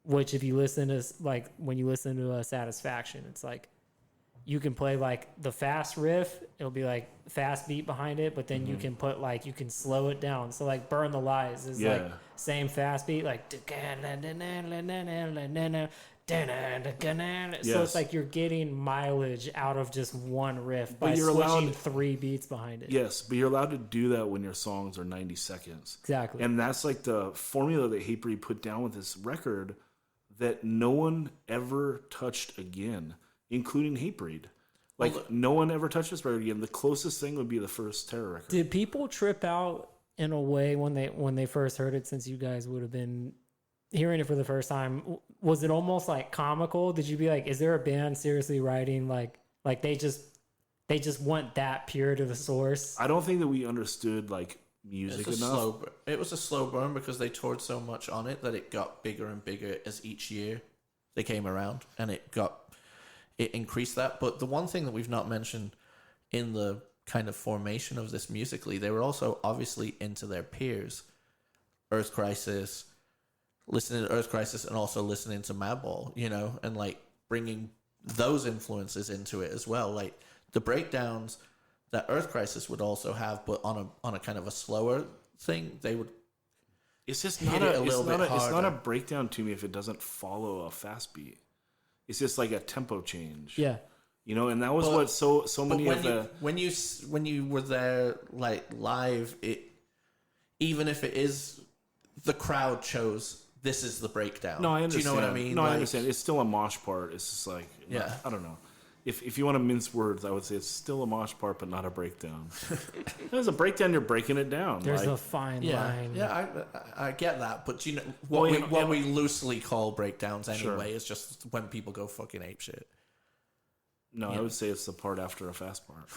which if you listen to like when you listen to a Satisfaction, it's like you can play like the fast riff, it'll be like fast beat behind it, but then you can put like you can slow it down. So like Burn the Lies is like same fast beat, like so it's like you're getting mileage out of just one riff by switching 3 beats behind it. Yes, but you're allowed to do that when your songs are 90 seconds. Exactly. And that's like the formula that Hatebreed put down with this record that no one ever touched again, including Hatebreed. Like, no one ever touched this record again. The closest thing would be the first Terror record. Did people trip out in a way when they first heard it, since you guys would have been hearing it for the first time? Was it almost like comical? Did you be like, is there a band seriously writing like they just went that pure to the source? I don't think that we understood like music enough. It was a slow burn because they toured so much on it that it got bigger and bigger as each year they came around, and it increased that. But the one thing that we've not mentioned in the kind of formation of this musically, they were also obviously into their peers. Earth Crisis, listening to Earth Crisis, and also listening to Madball, you know, and like bringing those influences into it as well. Like the breakdowns that Earth Crisis would also have, but on a kind of a slower thing, they would. It's just hit not it a little bit harder. It's not a breakdown to me if it doesn't follow a fast beat. It's just like a tempo change. Yeah. You know, and that was what so many of the when you were there like live, it, even if it is the crowd chose this is the breakdown. No, I understand. Do you know what I mean? No, like, I understand. It's still a mosh part. It's just like I don't know. If you want to mince words, I would say it's still a mosh part, but not a breakdown. There's a breakdown, you're breaking it down. There's like, a fine line. Yeah, I get that, but you know what we loosely call breakdowns anyway is just when people go fucking apeshit. No, I would say it's the part after a fast part.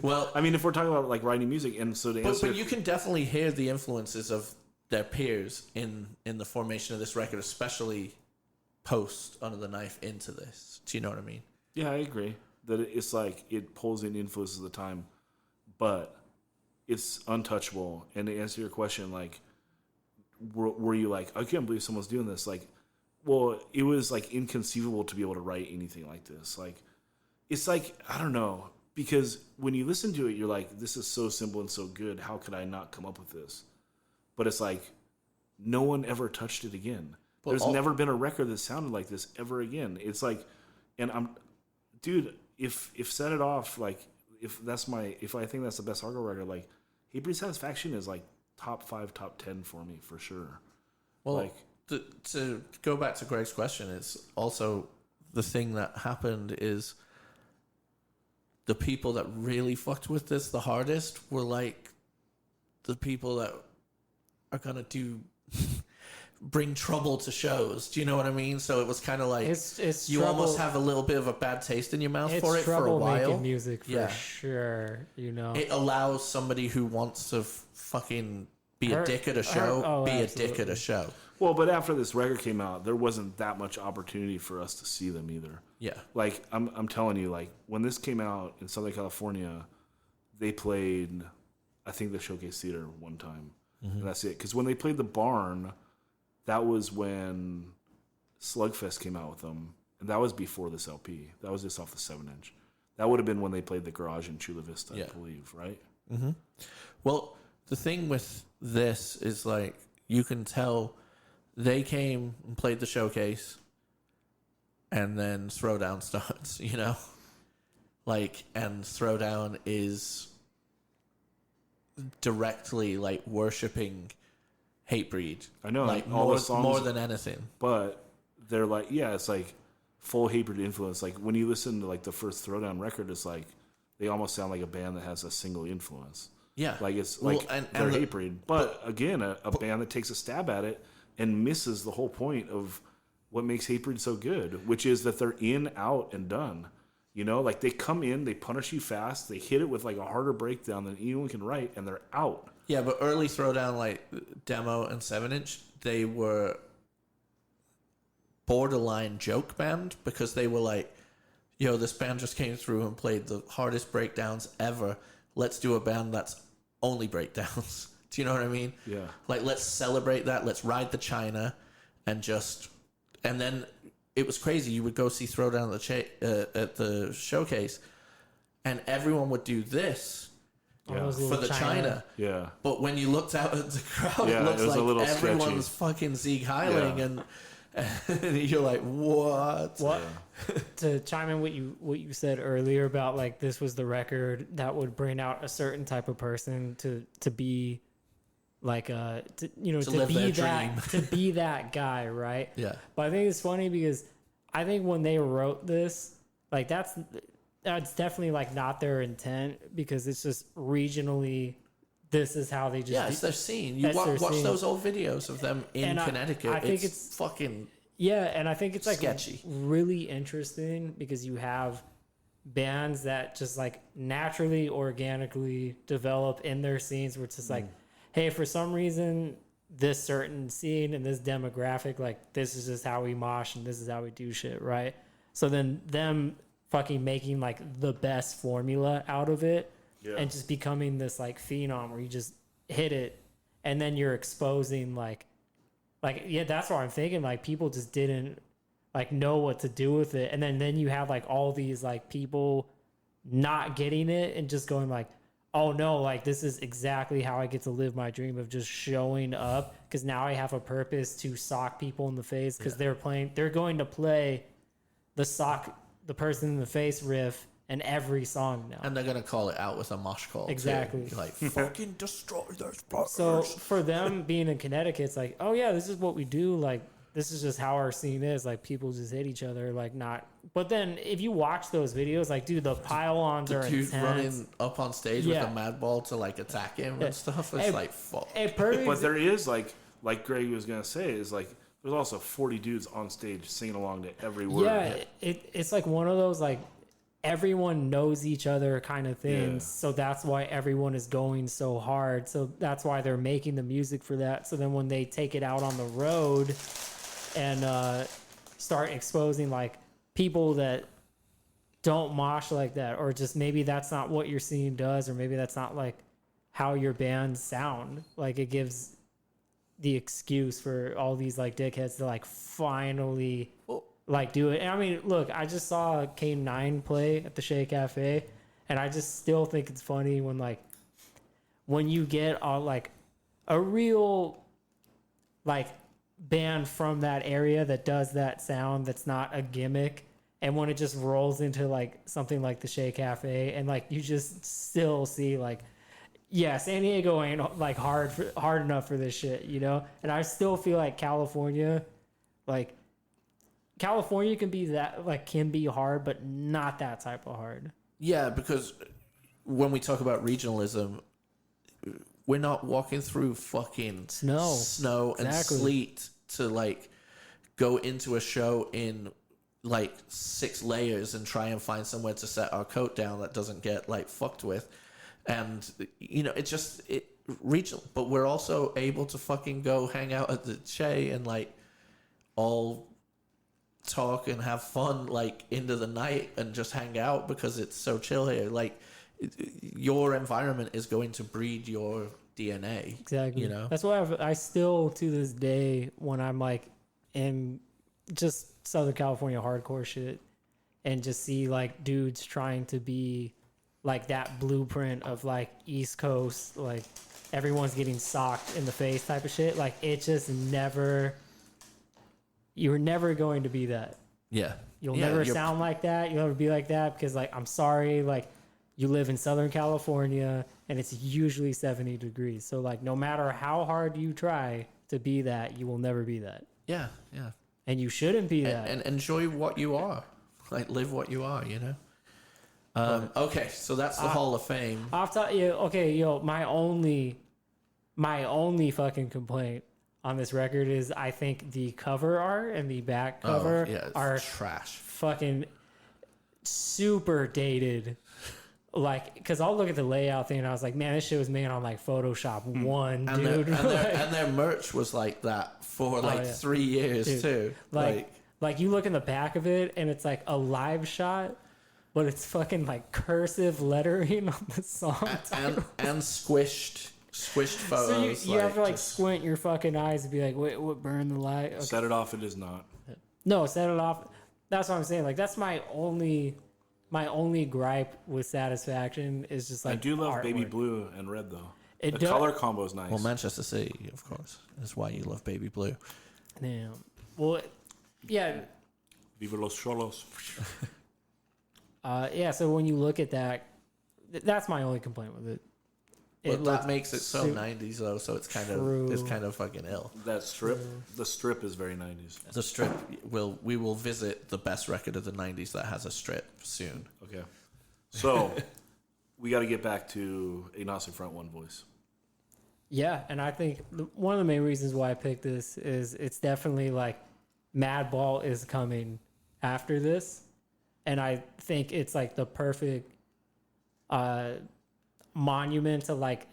Well, I mean, if we're talking about like writing music, and so to answer, but you can definitely hear the influences of their peers in the formation of this record, especially post Under the Knife into this. Do you know what I mean? Yeah, I agree that it's like it pulls in influences of the time, but it's untouchable. And to answer your question, like, were you like, I can't believe someone's doing this? Like, well, it was like inconceivable to be able to write anything like this. Like, it's like, I don't know, because when you listen to it, you're like, this is so simple and so good. How could I not come up with this? But it's like, no one ever touched it again. There's never been a record that sounded like this ever again. It's like, and dude, if Set It Off, like, if I think that's the best hardcore record, like, Hatebreed Satisfaction is like top 5, top 10 for me for sure. Well, like, to go back to Greg's question, it's also the thing that happened is the people that really fucked with this the hardest were like the people that are gonna bring trouble to shows. Do you know what I mean? So it was kind of like it's you trouble. Almost have a little bit of a bad taste in your mouth for it for a while. Making music for sure. You know, it allows somebody who wants to fucking be a dick at a show, a dick at a show. Well, but after this record came out, there wasn't that much opportunity for us to see them either. Yeah. Like, I'm telling you, like, when this came out in Southern California, they played, I think, the Showcase Theater one time. Mm-hmm. And that's it. Because when they played the Barn, that was when Slugfest came out with them. And that was before this LP. That was just off the 7-inch. That would have been when they played the Garage in Chula Vista, I believe, right? Mm-hmm. Well, the thing with this is, like, you can tell they came and played the Showcase, and then Throwdown starts, you know? Like, and Throwdown is directly, like, worshipping Hatebreed. I know. Like, all the songs, more than anything. But they're like, yeah, it's like full Hatebreed influence. Like, when you listen to, like, the first Throwdown record, it's like they almost sound like a band that has a single influence. Yeah. Like, it's they're Hatebreed. But again, a band that takes a stab at it and misses the whole point of what makes Hatebreed so good, which is that they're in, out, and done. You know, like, they come in, they punish you fast, they hit it with, like, a harder breakdown than anyone can write, and they're out. Yeah, but early Throwdown, like, demo and 7-inch, they were borderline joke band because they were like, yo, this band just came through and played the hardest breakdowns ever. Let's do a band that's only breakdowns. Do you know what I mean? Yeah. Like, let's celebrate that. Let's ride the China and then it was crazy. You would go see Throwdown at the showcase, and everyone would do this for the China. Yeah. But when you looked out at the crowd, Yeah, it looks it was a like little everyone's sketchy. fucking Sieg Heiling, and you're like, what? What to chime in what you said earlier about like this was the record that would bring out a certain type of person to be like to live be their that dream. to be that guy, right? Yeah. But I think it's funny because I think when they wrote this, like that's definitely like not their intent, because it's just regionally this is how they just Yeah, it's their scene. You That's their watch scene. those old videos of them in And Connecticut. I think it's fucking yeah, and I think it's like sketchy. really interesting because you have bands that just like naturally, organically develop in their scenes where it's just like, hey, for some reason, this certain scene and this demographic, like this is just how we mosh and this is how we do shit, right? So then them fucking making like the best formula out of it and just becoming this like phenom where you just hit it and then you're exposing like yeah, that's what I'm thinking. Like people just didn't like know what to do with it, and then you have like all these like people not getting it and just going like, oh no, like this is exactly how I get to live my dream of just showing up, because now I have a purpose to sock people in the face, because they're going to play the person in the face riff in every song now. And they're gonna call it out with a mosh call. Exactly. Too. Like fucking destroy their fuckers. So for them being in Connecticut, it's like, oh yeah, this is what we do. Like this is just how our scene is. Like people just hit each other. Like not. But then if you watch those videos, like dude, the pile-ons are dude intense. running up on stage with a mad ball to like attack him and stuff. It's like fuck. But there is like Greg was gonna say, is like there's also 40 dudes on stage singing along to every word. Yeah, it's like one of those like everyone knows each other kind of things. Yeah. So that's why everyone is going so hard. So that's why they're making the music for that. So then when they take it out on the road and start exposing like people that don't mosh like that, or just maybe that's not what your scene does, or maybe that's not like how your bands sound, like it gives the excuse for all these like dickheads to like finally like do it. And I mean, look, I just saw K9 play at the Shea Cafe, and I just still think it's funny when you get like a real like band from that area that does that sound that's not a gimmick, and when it just rolls into like something like the Shea Cafe, and like you just still see like, yeah, San Diego ain't like hard enough for this shit, you know? And I still feel like California can be that like can be hard, but not that type of hard. Yeah, because when we talk about regionalism, we're not walking through fucking snow and sleet to like go into a show in like 6 layers and try and find somewhere to set our coat down that doesn't get like fucked with. And you know, it's regional, but we're also able to fucking go hang out at the Che and like all talk and have fun like into the night and just hang out because it's so chill here. Like your environment is going to breed your DNA. Exactly. You know, that's why I still to this day, when I'm like in just Southern California hardcore shit and just see like dudes trying to be like that blueprint of like East Coast, like everyone's getting socked in the face type of shit. Like it just you're never going to be that. Yeah. You'll never sound like that. You'll never be like that because like, I'm sorry, like you live in Southern California and it's usually 70 degrees. So like no matter how hard you try to be that, you will never be that. Yeah. Yeah. And you shouldn't be that. And enjoy what you are. Like live what you are, you know? Okay, so that's the Hall of Fame. My only fucking complaint on this record is I think the cover art and the back cover are trash. Fucking super dated. Like, because I'll look at the layout thing and I was like, man, this shit was made on like Photoshop 1, dude. And their merch was like that for 3 years, dude, too. Like you look in the back of it and it's like a live shot, but it's fucking like cursive lettering on the song and squished Squished So photos. you have to like just- squint your fucking eyes and be like, wait, what? Burn the light? Okay. Set it off. It is not. No, set it off. That's what I'm saying. Like that's my only gripe with Satisfaction is just like I do love artwork. baby blue and red though. It The does- color combo is nice. Well, Manchester City, of course, is why you love baby blue. Damn. Well, yeah, Viva los cholos. yeah. So when you look at that, that's my only complaint with it. But looks that makes it so su- 90s though, so it's kind True. of fucking ill. That strip. The strip is very 90s. The strip we will visit the best record of the 90s that has a strip soon. Okay. So we got to get back to Agnostic Front One voice. Yeah, and I think one of the main reasons why I picked this is it's definitely like Madball is coming after this, and I think it's like the perfect monument to like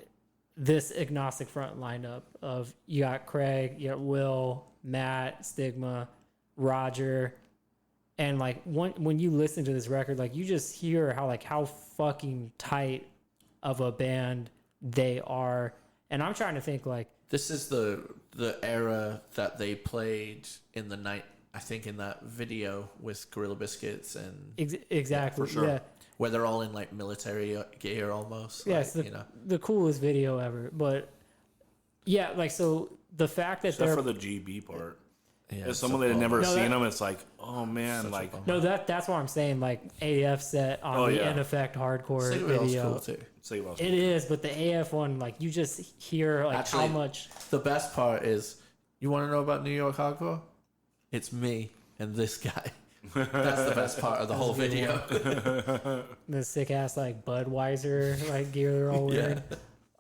this Agnostic Front lineup of you got Craig, you got Will, Matt, Stigma, Roger, and like when you listen to this record, like you just hear how fucking tight of a band they are. And I'm trying to think like This is the era that they played in the night. I think in that video with Gorilla Biscuits and exactly for sure. yeah. where they're all in like military gear almost. Yeah, like, it's the, you know. the coolest video ever. But yeah, like so the fact that Except they're for the GB part. Yeah, As someone that had never No, seen that- them, it's like, oh man, Such a like bummer. no that's what I'm saying. Like AF set on Oh, the yeah. In Effect hardcore Cigarelle's video. cool too. say about It is, but the AF one, like you just hear like Actually- how much. The best part is, you want to know about New York hardcore? It's me and this guy. That's the best part of the whole video. The sick ass like Budweiser like gear they're all wearing.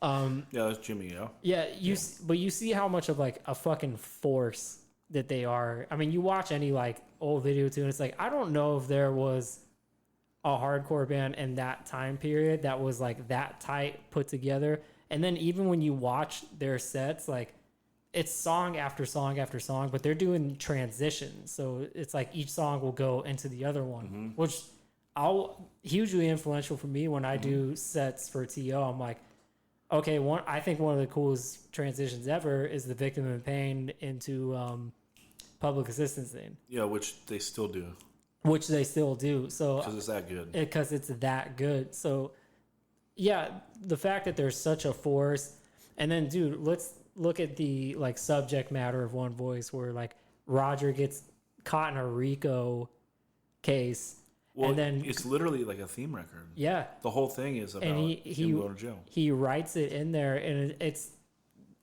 Yeah, that's Jimmy. Yeah. Yeah, but you see how much of like a fucking force that they are. I mean, you watch any like old video too, and it's like I don't know if there was a hardcore band in that time period that was like that tight put together. And then even when you watch their sets, like it's song after song after song, but they're doing transitions. So it's like each song will go into the other one, which I'll hugely influential for me when I do sets for TO. I'm like, okay, I think one of the coolest transitions ever is the Victim in Pain into public assistance thing, Yeah, which they still do which they still do. So because it's that good. because it's that good. So yeah, the fact that there's such a force, and then dude, let's look at the like subject matter of One Voice, where like Roger gets caught in a RICO case, Well, and then it's literally like a theme record. yeah, The whole thing is about and him going to jail. he writes it in there, and it's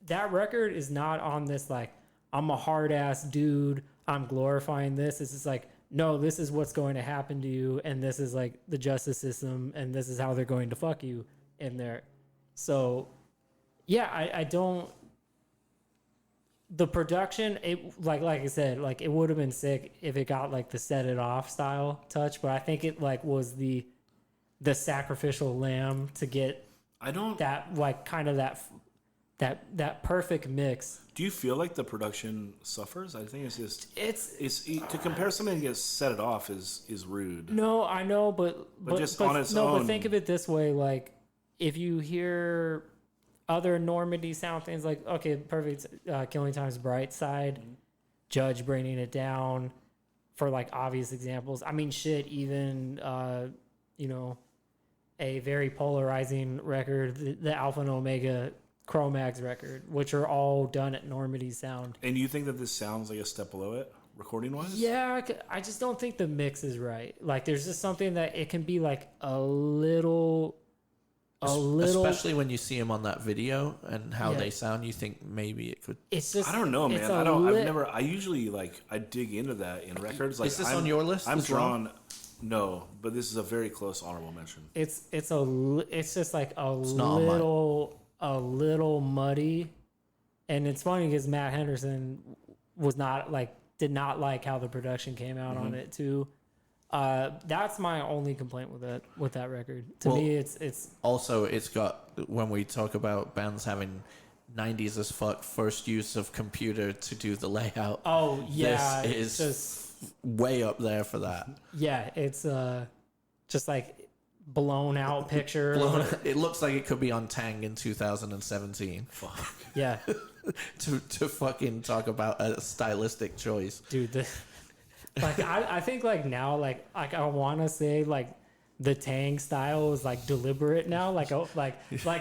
that record is not on this like I'm a hard ass dude, I'm glorifying this. It's just like, no, this is what's going to happen to you, and this is like the justice system, and this is how they're going to fuck you in there. So yeah, I don't. The production, it like I said, like it would have been sick if it got like the Set It Off style touch, but I think it like was the sacrificial lamb to get I don't. that like kind of that perfect mix. Do you feel like the production suffers? I think it's just It's to compare something to get Set It Off is rude. no, I know, but just on its no, own. but think of it this way: like if you hear other Normandy sound things, like okay, perfect, Killing Time's Bright Side, Judge bringing it down, for like obvious examples. I mean, shit, even you know, a very polarizing record, the Alpha and Omega Chromax record, which are all done at Normandy Sound. And you think that this sounds like a step below it, recording wise? Yeah, I just don't think the mix is right. Like, there's just something that it can be like a little. Especially when you see them on that video and how Yeah. they sound, you think maybe it could. It's just. I don't know, it's man. a I don't. I've lit- never. I usually like. I dig into that in records. Like, Is this on your list I'm as well? drawn. No, but this is a very close honorable mention. It's just like a not on little muddy, and it's funny because Matt Henderson did not like how the production came out on it too. That's my only complaint with that record. To Well, me, it's Also, it's got, when we talk about bands having 90s as fuck first use of computer to do the layout. oh yeah, This it's is way up there for that. yeah, it's just like blown out picture. It looks like it could be on Tang in 2017. Fuck. Yeah, to fucking talk about a stylistic choice. dude. Like I think like now like I want to say like the Tang style is like deliberate now. Like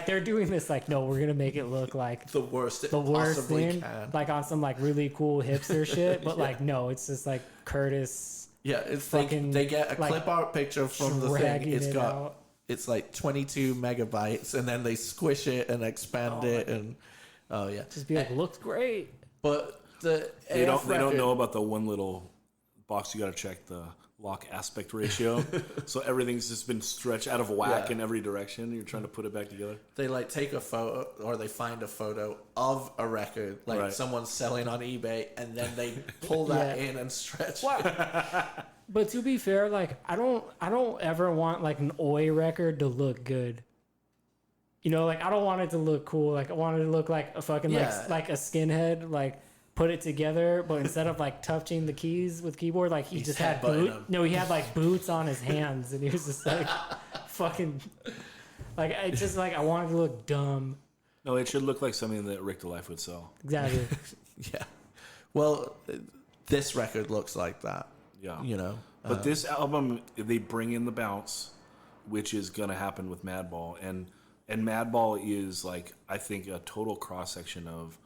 they're doing this like, no, we're gonna make it look like The worst the worst possibly thing, can. like on some like really cool hipster shit. But like no, it's just like Curtis. Yeah, it's fucking, they get a like, clip art picture from the thing. dragging It's it got out. it's like 22 megabytes, and then they squish it and expand it, and oh yeah. Just be like, looks great. But the They AF don't record- know about the one little box you got to check, the lock aspect ratio. So everything's just been stretched out of whack Yeah. in every direction. You're trying to put it back together. They like take a photo, or they find a photo of a record, like Right. someone's selling on eBay, and then they pull that Yeah. in and stretch. But to be fair, like I don't ever want like an Oi record to look good. You know, like I don't want it to look cool. Like I want it to look like a fucking Yeah. like a skinhead, like put it together, but instead of like touching the keys with keyboard, like he He's just had headbutting boot. them. No, he had like boots on his hands, and he was just like fucking. Like it's just like I want it to look dumb. No, it should look like something that Rick DeLife would sell. Exactly. Yeah. Well, this record looks like that. Yeah. You know. But this album, they bring in the bounce, which is going to happen with Madball. And Madball is, like, I think a total cross-section of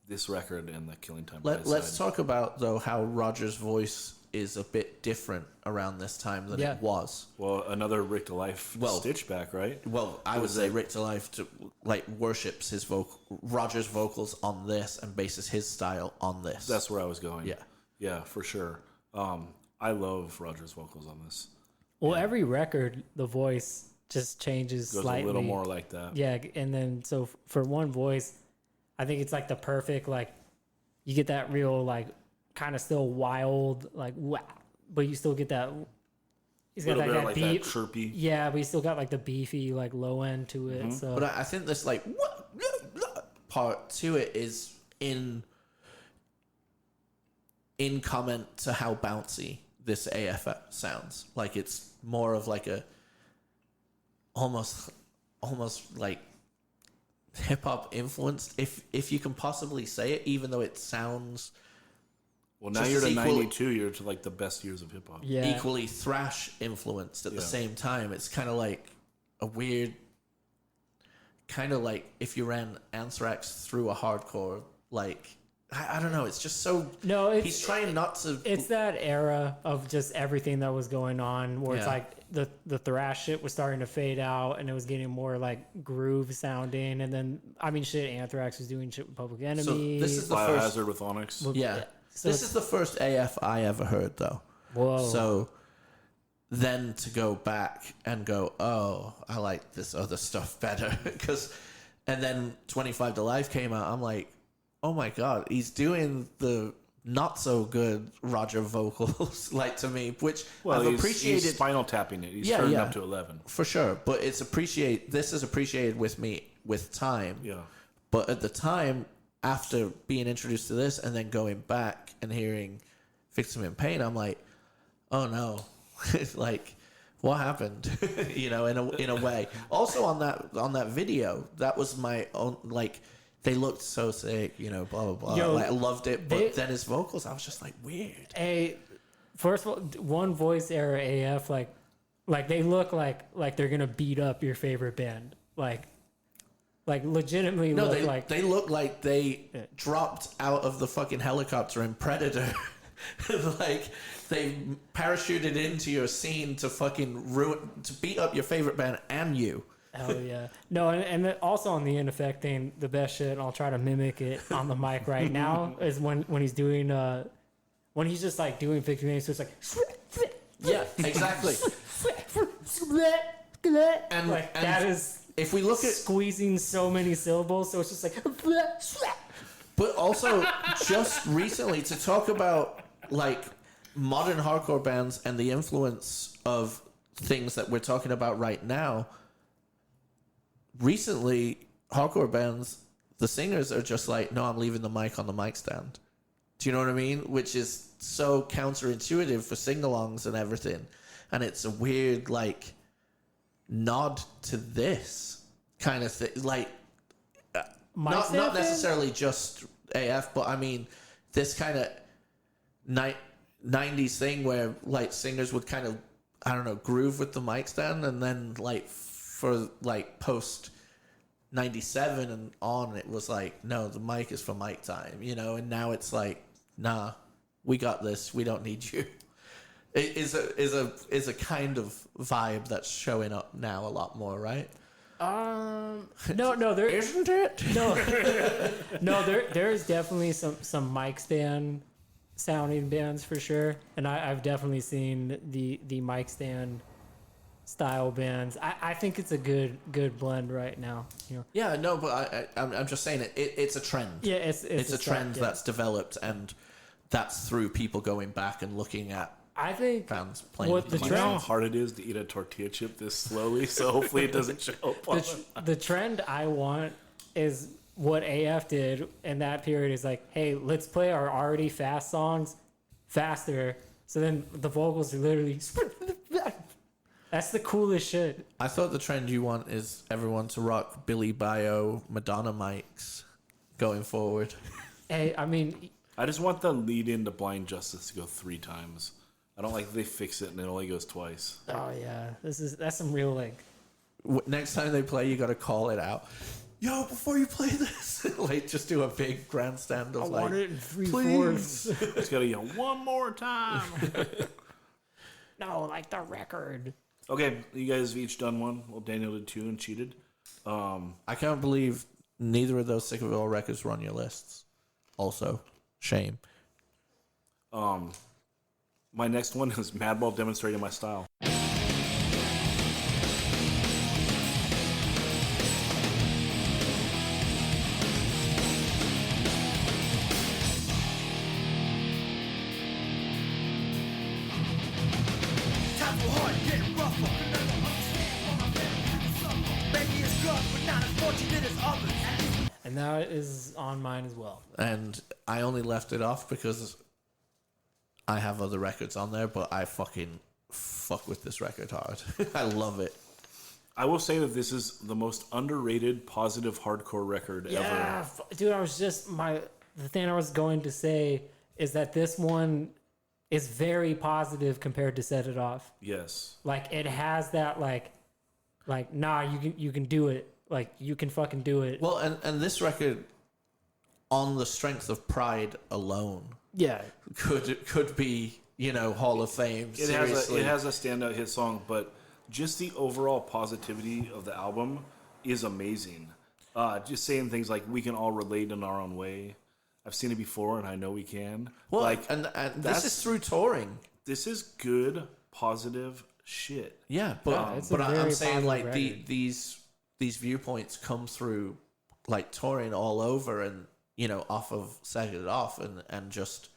this record and the Killing Time by Let's Side. talk about though how Roger's voice is a bit different around this time than Yeah. it was. Well, another Rick DeLife stitch back, right? Well, I would say Rick DeLife worships his Roger's vocals on this and bases his style on this. That's where I was going. Yeah. Yeah, for sure. I love Roger's vocals on this. Well, every record, the voice just changes Goes slightly. a little more like that. Yeah, and then so for one voice, I think it's like the perfect like you get that real like kind of still wild like wow, but you still get that. He's got Little bit of, like, that beat, chirpy. Yeah, but you still got like the beefy like low end to it. So But I think this like part to it is in comment to how bouncy this AF sounds. Like it's more of like a almost like hip hop influenced, if you can possibly say it, even though it sounds Well, now just you're as to equal- 92. You're to, like, the best years of hip-hop. yeah, equally thrash influenced at the Yeah. same time. It's kind of like a weird, kind of like if you ran Anthrax through a hardcore, like I don't know. It's just so No, it's- he's trying not to. it's that era of just everything that was going on where it's Yeah. like the thrash shit was starting to fade out and it was getting more like groove sounding, and then I mean shit, Anthrax was doing shit with Public Enemy. So this is the first. Biohazard with Onyx. Yeah, So this is the first AF I ever heard though. Whoa. So then to go back and go, oh, I like this other stuff better and then 25 to Life came out. I'm like, oh my god, he's doing the not so good Roger vocals, like to me, which Well, I've he's appreciated spinal tapping it. He's Yeah, turned yeah. up to 11. for sure. But this is appreciated with me with time. Yeah. But at the time, after being introduced to this and then going back and hearing Victim in Pain, I'm like, oh no, like what happened? You know, in a way. Also on that video, that was my own like. They looked so sick, you know, blah blah blah. Yo, like, I loved it, but they- then his vocals, I was just like weird. First of all, one voice era AF like they look like they're gonna beat up your favorite band, like legitimately No, look they look like they dropped out of the fucking helicopter in Predator. Like they parachuted into your scene to fucking to beat up your favorite band and you. hell yeah. No, and then also on the in effect thing, the best shit, and I'll try to mimic it on the mic right now, is when he's doing when he's just like doing Victim Name, so it's like Yeah, exactly. and like that is If we look at, squeezing so many syllables, so it's just like but also just recently to talk about like modern hardcore bands and the influence of things that we're talking about right now. Recently, hardcore bands, the singers are just like, no, I'm leaving the mic on the mic stand. Do you know what I mean? Which is so counterintuitive for sing-alongs and everything. And it's a weird, like, nod to this kind of thing, like Mike not necessarily just AF, but I mean this kind of 90s thing where like singers would kind of, I don't know, groove with the mic stand, and then like for like post 97 and on, it was like, no, the mic is for mic time, you know, and now it's like, nah, we got this, we don't need you. It is a kind of vibe that's showing up now a lot more, right? No, there Isn't it? no, there is definitely some mic stand sounding bands for sure, and I've definitely seen the mic stand style bands. I think it's a good blend right now. You know. Yeah, no, but I'm just saying it's a trend. Yeah, it's a trend that's developed, and that's through people going back and looking at I think bands playing. what with the the You mic. know how trend hard it is to eat a tortilla chip this slowly, so hopefully it doesn't show up. On the trend I want is what AF did in that period is like, hey, let's play our already fast songs faster. So then the vocals are literally that's the coolest shit. I thought the trend you want is everyone to rock Billy Bio Madonna mics going forward. Hey, I mean, I just want the lead in to Blind Justice to go 3 times. I don't like they fix it and it only goes twice. oh yeah, that's some real like. Next time they play, you got to call it out. Yo, before you play this, like just do a big grandstand of I like, want it in 3/4. please. Just gotta yell one more time. No, like the record. Okay, you guys have each done one. Well, Daniel did 2 and cheated. I can't believe neither of those Sick of It All records were on your lists. Also, shame. My next one is Madball demonstrating my style. Times were hard, getting rougher. Maybe it's good, but not as fortunate as others. And that is on mine as well. And I only left it off because I have other records on there, but I fucking fuck with this record hard. I love it. I will say that this is the most underrated positive hardcore record Yeah, ever. dude, I was just the thing I was going to say is that this one is very positive compared to Set It Off. Yes. Like it has that like nah, you can do it. Like you can fucking do it. Well, and this record, on the strength of Pride alone, Yeah. could be, you know, Hall of Fame. It Seriously. has a standout hit song, but just the overall positivity of the album is amazing. Just saying things like we can all relate in our own way. I've seen it before, and I know we can. Well, like, and this that's- is through touring. this is good, positive shit. Yeah, but Yeah, it's a I'm very saying positive like record. these viewpoints come through like touring all over, and you know, off of Set It Off, and just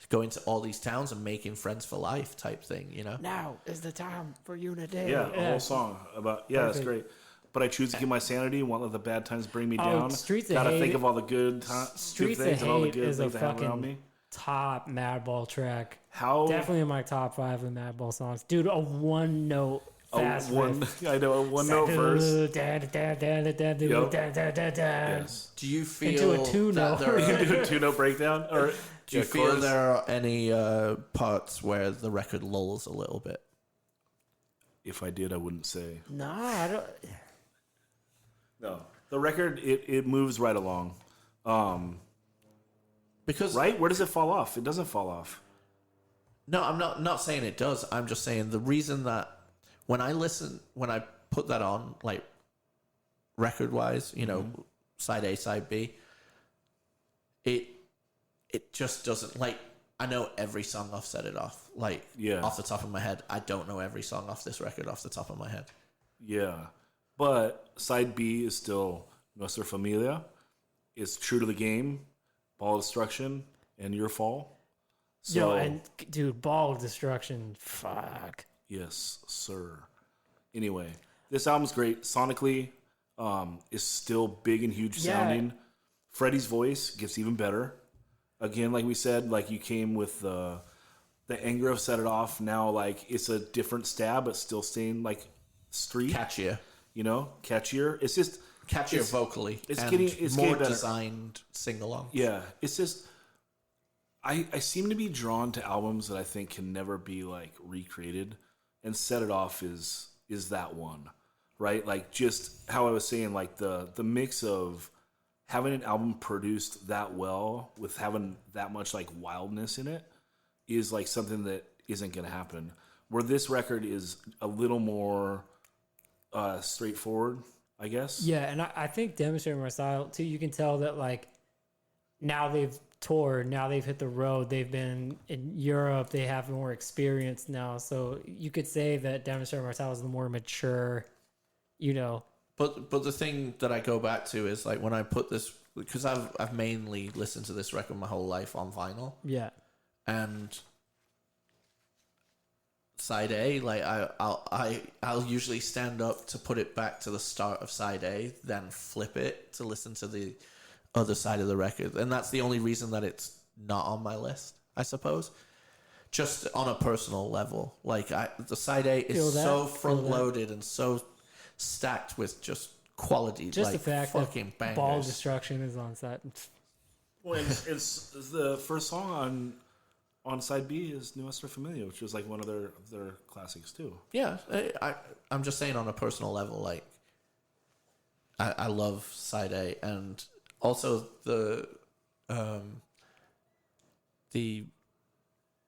going to all these towns and making friends for life type thing. You know. Now is the time for unity. Yeah, a whole song about that's Perfect. great. But I choose to keep my sanity. Won't let the bad times bring me down. Streets of Gotta Hate- think of all the good, good Streets of things and all the Hate good is a things I have around me. fucking top Madball track. How Definitely in my top 5 of Madball songs. Dude, a one note fast riff. I know a one note verse. Yes. Yes. Do you feel Into a two that note. there You are, can do a 2-note breakdown, or do you feel there are any parts where the record lulls a little bit? If I did, I wouldn't say. No, I don't. No, the record it moves right along. Because Right? Where does it fall off? It doesn't fall off. no, I'm not saying it does. I'm just saying the reason that when I put that on, like record wise, you know, side A, side B, it just doesn't, like, I know every song off Set It Off, like, Yeah. off the top of my head. I don't know every song off this record off the top of my head. Yeah, but side B is still Nuestra Familia. It's true to the game, Ball Destruction, and Your Fall. So, Yo, and dude, Ball Destruction. Fuck. yes, sir. Anyway, this album's great. Sonically, is still big and huge Yeah. sounding. Freddie's voice gets even better. Again, like we said, like you came with the anger of Set It Off. Now, like it's a different stab, but still staying like street, Catchier. catchier. It's just Catchier vocally. It's and getting more better. designed sing-along. Yeah, it's just I seem to be drawn to albums that I think can never be like recreated, and Set It Off is that one, right? Like just how I was saying, like the mix of having an album produced that well with having that much like wildness in it is like something that isn't going to happen. Where this record is a little more straightforward, I guess. Yeah, and I think Demonstrating My Style too, you can tell that like now they've toured, now they've hit the road, they've been in Europe, they have more experience now. So you could say that Demonstrating My Style is the more mature, But the thing that I go back to is like when I put this, because I've mainly listened to this record my whole life on vinyl. Yeah. And side A, like I'll usually stand up to put it back to the start of side A, then flip it to listen to the other side of the record, and that's the only reason that it's not on my list, I suppose. Just on a personal level, like the side A is so front loaded and so stacked with just quality, just like the fact fucking that bangers. Ball Destruction is on set. Well, it's the first song on side B is Nuestra Familia, which was like one of their classics too. Yeah, I'm just saying on a personal level, like I love side A, and also the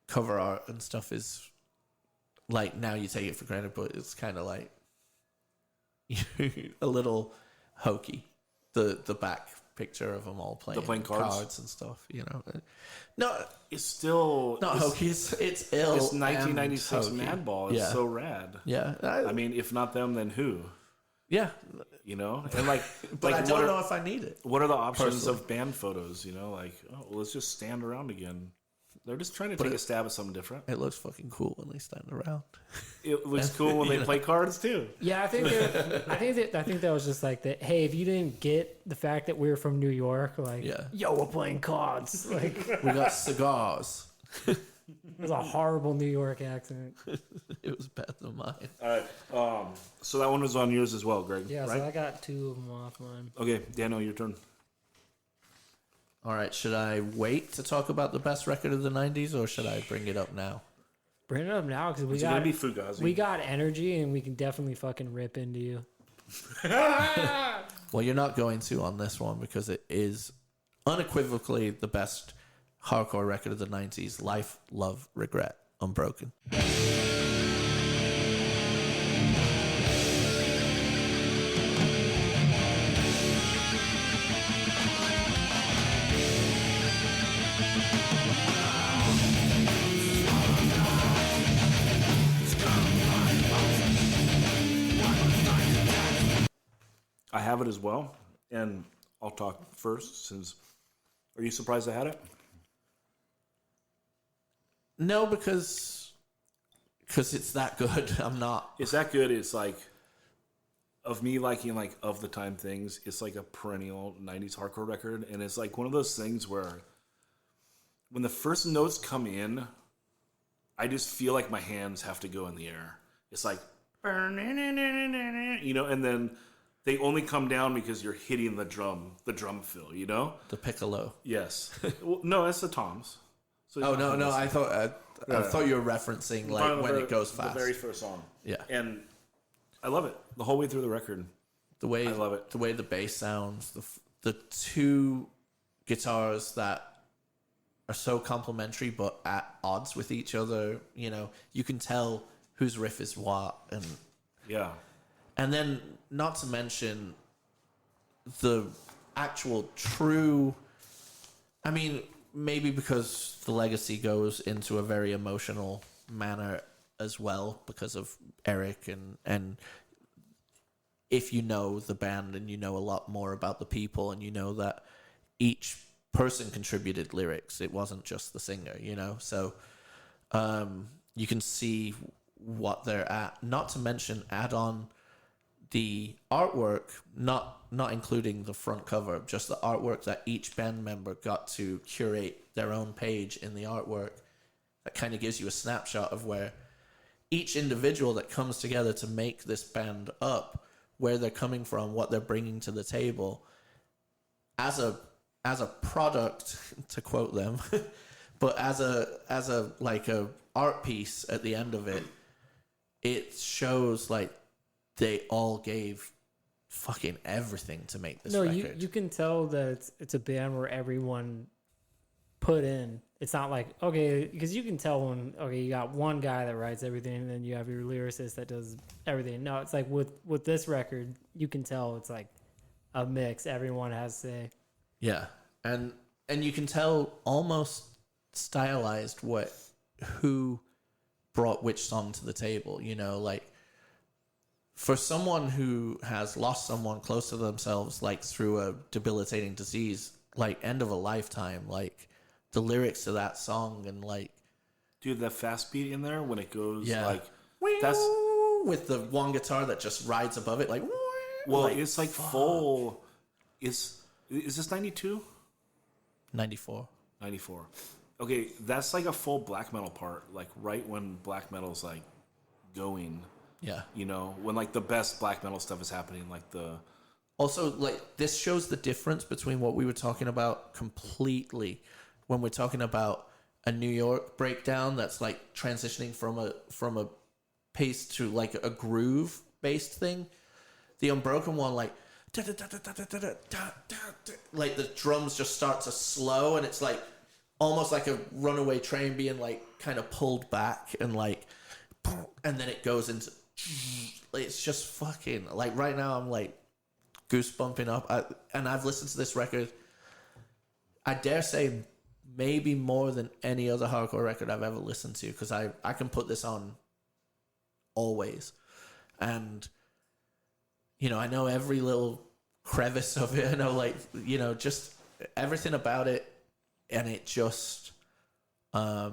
cover art and stuff is like, now you take it for granted, but it's kind of like a little hokey. The back picture of them all playing cards and stuff, No, It's still not hokey. It's ill. It's 1996 and hokey. Madball. It's so rad. Yeah, I mean, if not them, then who? yeah. And like, But like I don't know if I need it. What are the options personally. of band photos? Like, oh, well, let's just stand around again. They're just trying to take a stab at something different. It looks fucking cool when they stand around. It looks cool when they play cards too. Yeah, I think that was just like that. Hey, if you didn't get the fact that we were from New York, like, yo, we're playing cards. Like, We got cigars. it was a horrible New York accent. It was better than mine. All right. So that one was on yours as well, Greg. Yeah, right? so I got two of them off mine. Okay, Daniel, your turn. All right, should I wait to talk about the best record of the 90s, or should I bring it up now? Bring it up now because It's gonna be Fugazi. we got energy and we can definitely fucking rip into you. Well, you're not going to on this one because it is unequivocally the best hardcore record of the 90s. Life, Love, Regret, Unbroken. I have it as well, and I'll talk first. Since, are you surprised I had it? No, because it's that good. I'm not. It's that good. It's like, of me liking like Of the Time things, it's like a perennial 90s hardcore record, and it's like one of those things where when the first notes come in, I just feel like my hands have to go in the air. It's like, and then they only come down because you're hitting the drum fill, The piccolo. Yes. Well, no, that's the toms. So Oh, no, I thought you were referencing like when it goes fast. The very first song. Yeah. And I love it the whole way through the record. The way I love it. The way the bass sounds, the two guitars that are so complementary but at odds with each other. You can tell whose riff is what, and then not to mention the actual true. I mean, maybe because the legacy goes into a very emotional manner as well because of Eric and if you know the band and you know a lot more about the people and you know that each person contributed lyrics, it wasn't just the singer, so you can see what they're at. Not to mention add on the artwork, not including the front cover, just the artwork that each band member got to curate their own page in the artwork. That kind of gives you a snapshot of where each individual that comes together to make this band up, where they're coming from, what they're bringing to the table, as a product, to quote them, but as a like a art piece at the end of it, it shows like they all gave fucking everything to make this record. You can tell that it's a band where everyone put in. It's not like, okay, because you can tell when, okay, you got one guy that writes everything and then you have your lyricist that does everything. No, it's like with this record, you can tell it's like a mix. Everyone has say. Yeah. And you can tell almost stylized who brought which song to the table, you know, like for someone who has lost someone close to themselves, like through a debilitating disease, like End of a Lifetime, like the lyrics to that song and like, dude, that fast beat in there when it goes like that's with the one guitar that just rides above it, like, well, like, it's like full. Is this 92? 94. 94. Okay, that's like a full black metal part, like right when black metal's like going. Yeah. You know, when like the best black metal stuff is happening, like the. Also, like this shows the difference between what we were talking about completely when we're talking about a New York breakdown that's like transitioning from a pace to like a groove based thing. The Unbroken one, like like the drums just start to slow and it's like almost like a runaway train being like kind of pulled back and like, and then it goes into, it's just fucking like right now I'm like goosebumping up. And I've listened to this record, I dare say maybe more than any other hardcore record I've ever listened to, because I can put this on always. And, you know, I know every little crevice of it. I know, like, you know, just everything about it. And it just, I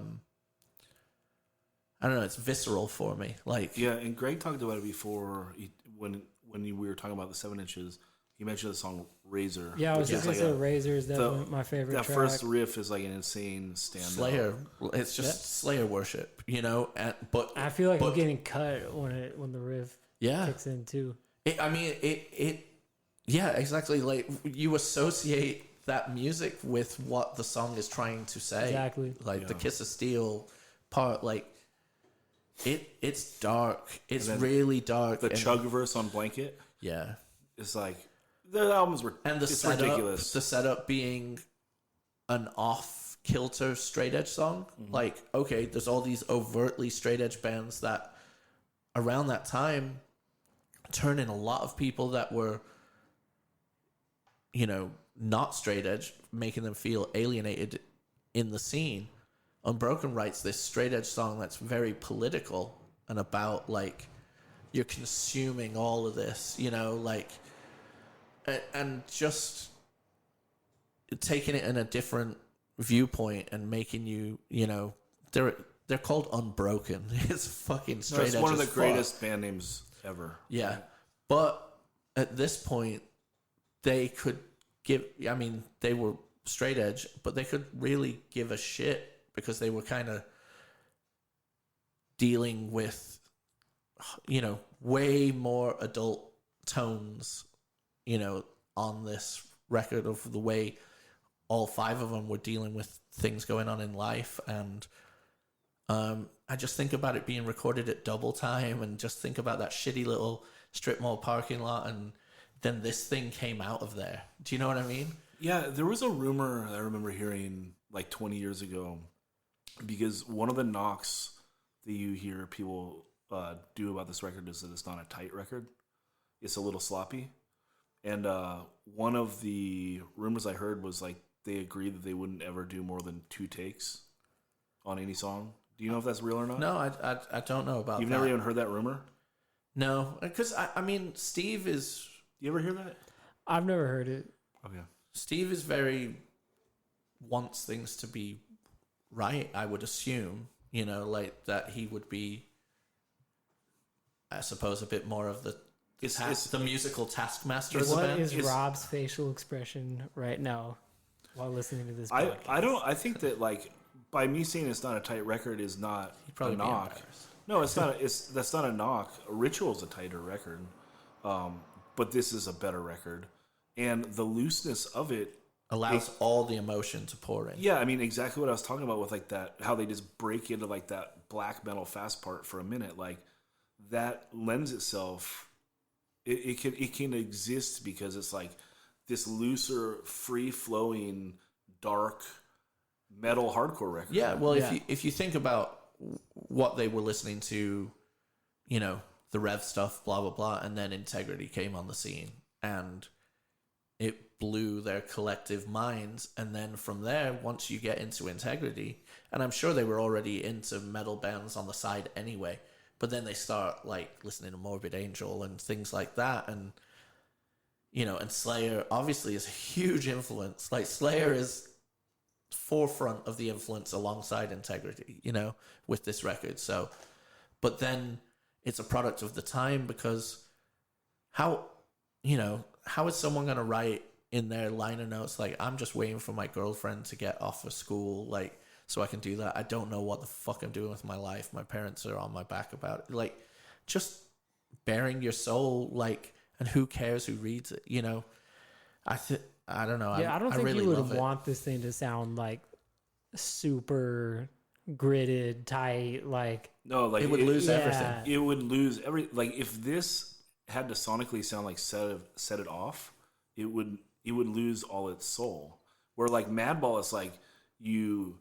don't know, it's visceral for me. Like, yeah, and Greg talked about it before when we were talking about the 7 inches. He mentioned the song Razor. Yeah, I was just going to say Razor is definitely my favorite that track. first riff is like an insane stand-up. Slayer. It's just Slayer worship, you know? But I feel like I'm getting cut when the riff kicks in too. Yeah, exactly. Like, you associate that music with what the song is trying to say. Exactly. Like the Kiss of Steel part, like, it's dark. It's really dark. The chug verse on Blanket. Yeah. It's like, the albums were, and it's ridiculous. The setup being an off-kilter straight edge song. Mm-hmm. Like, okay, there's all these overtly straight edge bands that around that time turn in a lot of people that were, you know, not straight edge, making them feel alienated in the scene. Unbroken writes this straight edge song that's very political and about, like, you're consuming all of this, you know, like, and just taking it in a different viewpoint and making you, you know, they're called Unbroken. It's fucking straight edge. It's one of the greatest band names ever. Yeah. But at this point, they could give, I mean, they were straight edge, but they could really give a shit because they were kind of dealing with, you know, way more adult tones, you know, on this record of the way all 5 of them were dealing with things going on in life. And I just think about it being recorded at double time and just think about that shitty little strip mall parking lot, and then this thing came out of there. Do you know what I mean? Yeah, there was a rumor I remember hearing like 20 years ago, because one of the knocks that you hear people do about this record is that it's not a tight record. It's a little sloppy. And one of the rumors I heard was like they agreed that they wouldn't ever do more than 2 takes on any song. Do you know if that's real or not? No, I don't know about that. You've never even heard that rumor? No, because I mean, Steve is... You ever hear that? I've never heard it. Okay. Steve is wants things to be right, I would assume. You know, like that he would be, I suppose, a bit more of the the musical taskmaster of the band. What is Rob's facial expression right now while listening to this podcast? I think that, like, by me saying it's not a tight record is not He'd probably a be knock. embarrassed. No, it's not. That's not a knock. Ritual's a tighter record, but this is a better record, and the looseness of it Allows all the emotion to pour in. Yeah, I mean exactly what I was talking about with like that, how they just break into like that black metal fast part for a minute, like that lends itself. It can exist because it's like this looser, free flowing, dark metal hardcore record. Yeah, well, if you think about what they were listening to, you know, the Rev stuff, blah blah blah, and then Integrity came on the scene, and it blew their collective minds. And then from there, once you get into Integrity, and I'm sure they were already into metal bands on the side anyway, but then they start like listening to Morbid Angel and things like that, and you know, and Slayer obviously is a huge influence. Like Slayer is forefront of the influence alongside Integrity, you know, with this record. So, but then it's a product of the time, because how is someone going to write in their liner notes like, I'm just waiting for my girlfriend to get off of school, like, so I can do that. I don't know what the fuck I'm doing with my life. My parents are on my back about it. Like, just bearing your soul, like, and who cares who reads it, you know? I don't know. Yeah, I don't think really you would love it. want this thing to sound like super gridded, tight, like No, like It would lose yeah. everything. It would lose every. Like if this had to sonically sound like Set It Off, it would lose all its soul. Where like Madball is like you're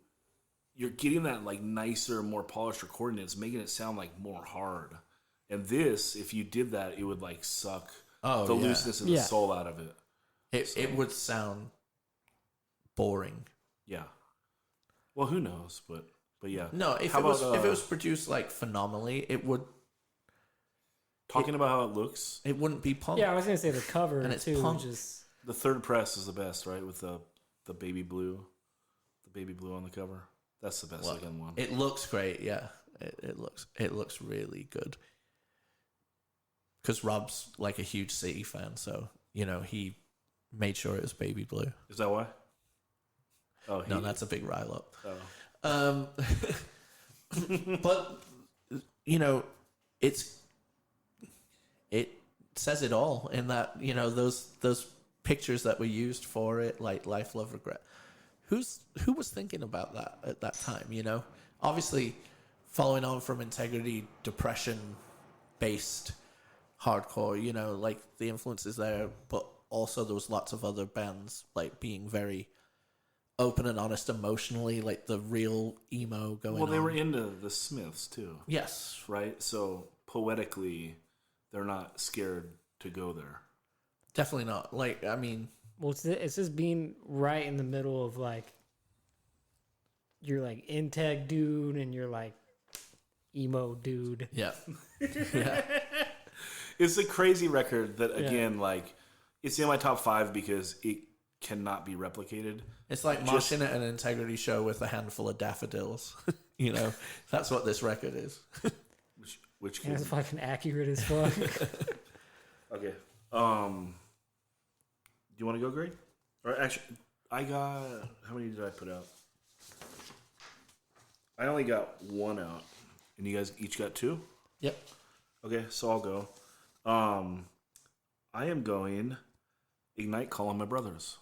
getting that like nicer, more polished recording. It's making it sound like more hard. And this, if you did that, it would like suck the looseness and the soul out of it. It would sound boring. Yeah. Well, who knows? But yeah. No, if How it was about, if it was produced like phenomenally, it wouldn't about how it looks, be punk. yeah. I was gonna say the cover And it's too. punk. Just the third press is the best, right? With the baby blue, on the cover. That's the best Well, looking one. It looks great. Yeah, it looks really good. Because Rob's like a huge City fan, so you know he made sure it was baby blue. Is that why? Oh No, that's a big rile up. Oh. But you know, it says it all in that, you know, those pictures that were used for it, like Life, Love, Regret. Who was thinking about that at that time? You know, obviously, following on from Integrity, depression based hardcore. You know, like the influence is there, but also there was lots of other bands like being very open and honest emotionally, like the real emo going on. Well, they were into the Smiths too. Yes. Right? So poetically, they're not scared to go there. Definitely not. Like, I mean... well, it's just being right in the middle of like you're like Integ dude and you're like emo dude. Yeah. Yeah. It's a crazy record that, again, like, it's in my top 5 because it cannot be replicated. It's like moshing at an Integrity show with a handful of daffodils. You know, that's what this record is. Which And can... it's fucking accurate as fuck. Okay. Do you want to go, Greg? Or actually, I got... How many did I put out? I only got 1 out. And you guys each got 2? Yep. Okay, so I'll go. I am going Ignite, Call on My Brothers.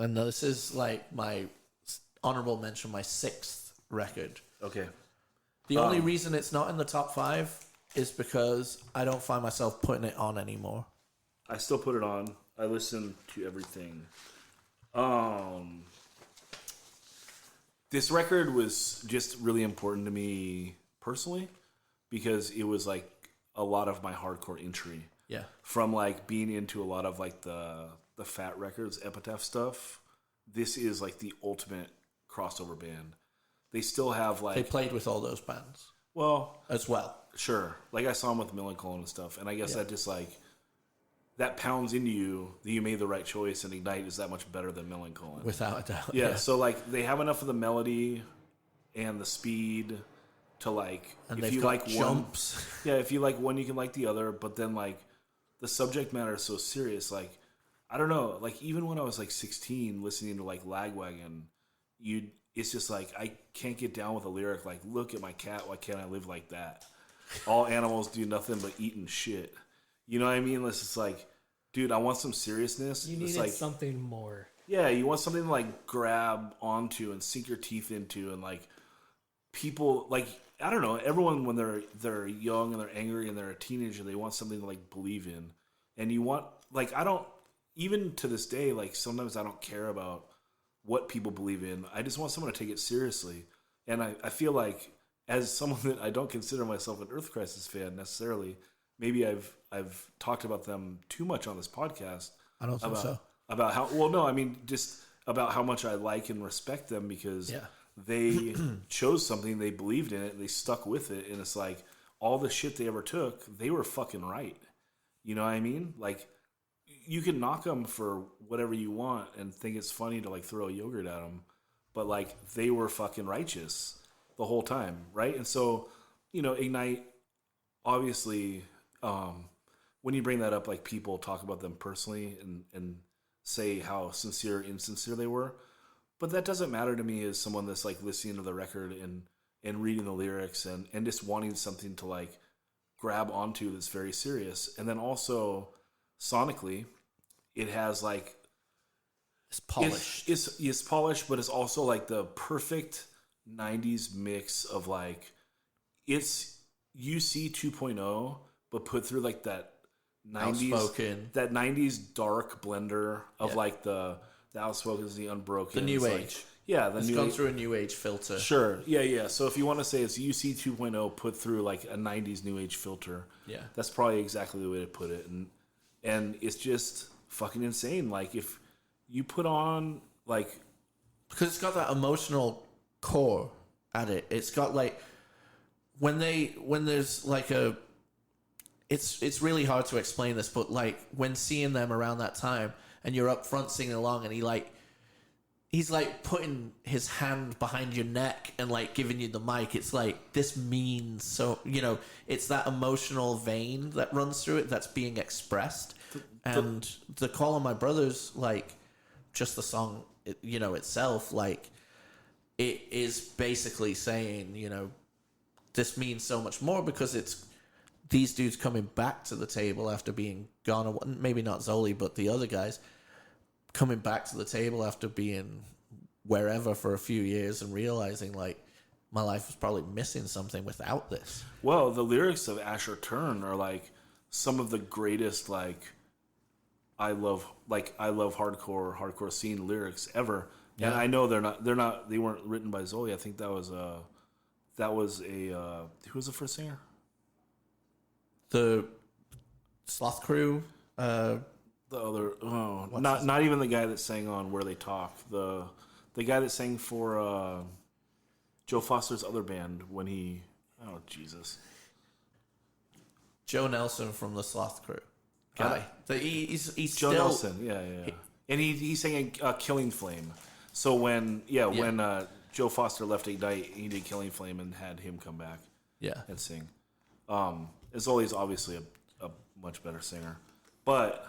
And this is like my honorable mention, my 6th record. Okay. The only reason it's not in the top 5 is because I don't find myself putting it on anymore. I still put it on. I listen to everything. This record was just really important to me personally because it was like a lot of my hardcore entry. Yeah. From like being into a lot of like the Fat Records Epitaph stuff. This is like the ultimate crossover band. They still have like... They played with all those bands. Well, as well. sure. Like I saw him with Millencolin and stuff, and I guess that just like that pounds into you that you made the right choice, and Ignite is that much better than Millencolin. Without a doubt. Yeah, so like they have enough of the melody and the speed to like And if they've you got like jumps. one, if you like one, you can like the other. But then like the subject matter is so serious. Like I don't know. Like even when I was like 16, listening to like Lagwagon, it's just like I can't get down with a lyric like "Look at my cat, why can't I live like that? All animals do nothing but eat and shit." You know what I mean? It's just like, dude, I want some seriousness. You It's needed like, something more. yeah, you want something to like grab onto and sink your teeth into, and like people like I don't know, everyone when they're young and they're angry and they're a teenager, they want something to like believe in. And you want like I don't even to this day, like sometimes I don't care about what people believe in. I just want someone to take it seriously. And I feel like as someone that I don't consider myself an Earth Crisis fan necessarily, maybe I've talked about them too much on this podcast. I don't think so. About how well no, I mean just about how much I like and respect them because they chose something, they believed in it, they stuck with it, and it's like all the shit they ever took, they were fucking right. You know what I mean? Like you can knock them for whatever you want and think it's funny to like throw yogurt at them, but like they were fucking righteous the whole time, right? And so, you know, Ignite, obviously, when you bring that up, like people talk about them personally and say how sincere or insincere they were, but that doesn't matter to me as someone that's like listening to the record and reading the lyrics and just wanting something to like grab onto that's very serious. And then also sonically, it has like It's polished. It's polished, but it's also like the perfect 90s mix of like it's UC 2.0, but put through like that 90s Outspoken. that 90s dark blender of like the outspoken, the unbroken, The new it's age. Like, yeah, the It's new gone age. through a new age filter. Sure, yeah. So if you want to say it's UC 2.0 put through like a 90s new age filter, Yeah. that's probably exactly the way to put it. And it's just fucking insane. Like if you put on like Because it's got that emotional core at it. It's got like when there's like a it's really hard to explain this, but like when seeing them around that time and you're up front singing along and he's like putting his hand behind your neck and like giving you the mic, it's like this means so, you know, it's that emotional vein that runs through it that's being expressed. And the Call of My Brothers, like just the song, you know, itself, like it is basically saying, you know, this means so much more because it's these dudes coming back to the table after being gone. Maybe not Zoli, but the other guys coming back to the table after being wherever for a few years and realizing like my life was probably missing something without this. well, the lyrics of Asher Turn are like some of the greatest like I love hardcore scene lyrics ever. Yeah. And I know they weren't written by Zoli. I think that was a who was the first singer? The Sloth Crew, The other not even the guy that sang on Where They Talk. The guy that sang for Joe Foster's other band when he Jesus. Joe Nelson from the Sloth Crew. Guy. He's Joe still, Nelson, yeah. And he sang a Killing Flame. So when Joe Foster left Ignite, he did Killing Flame and had him come back and sing. Zoli's obviously a much better singer. But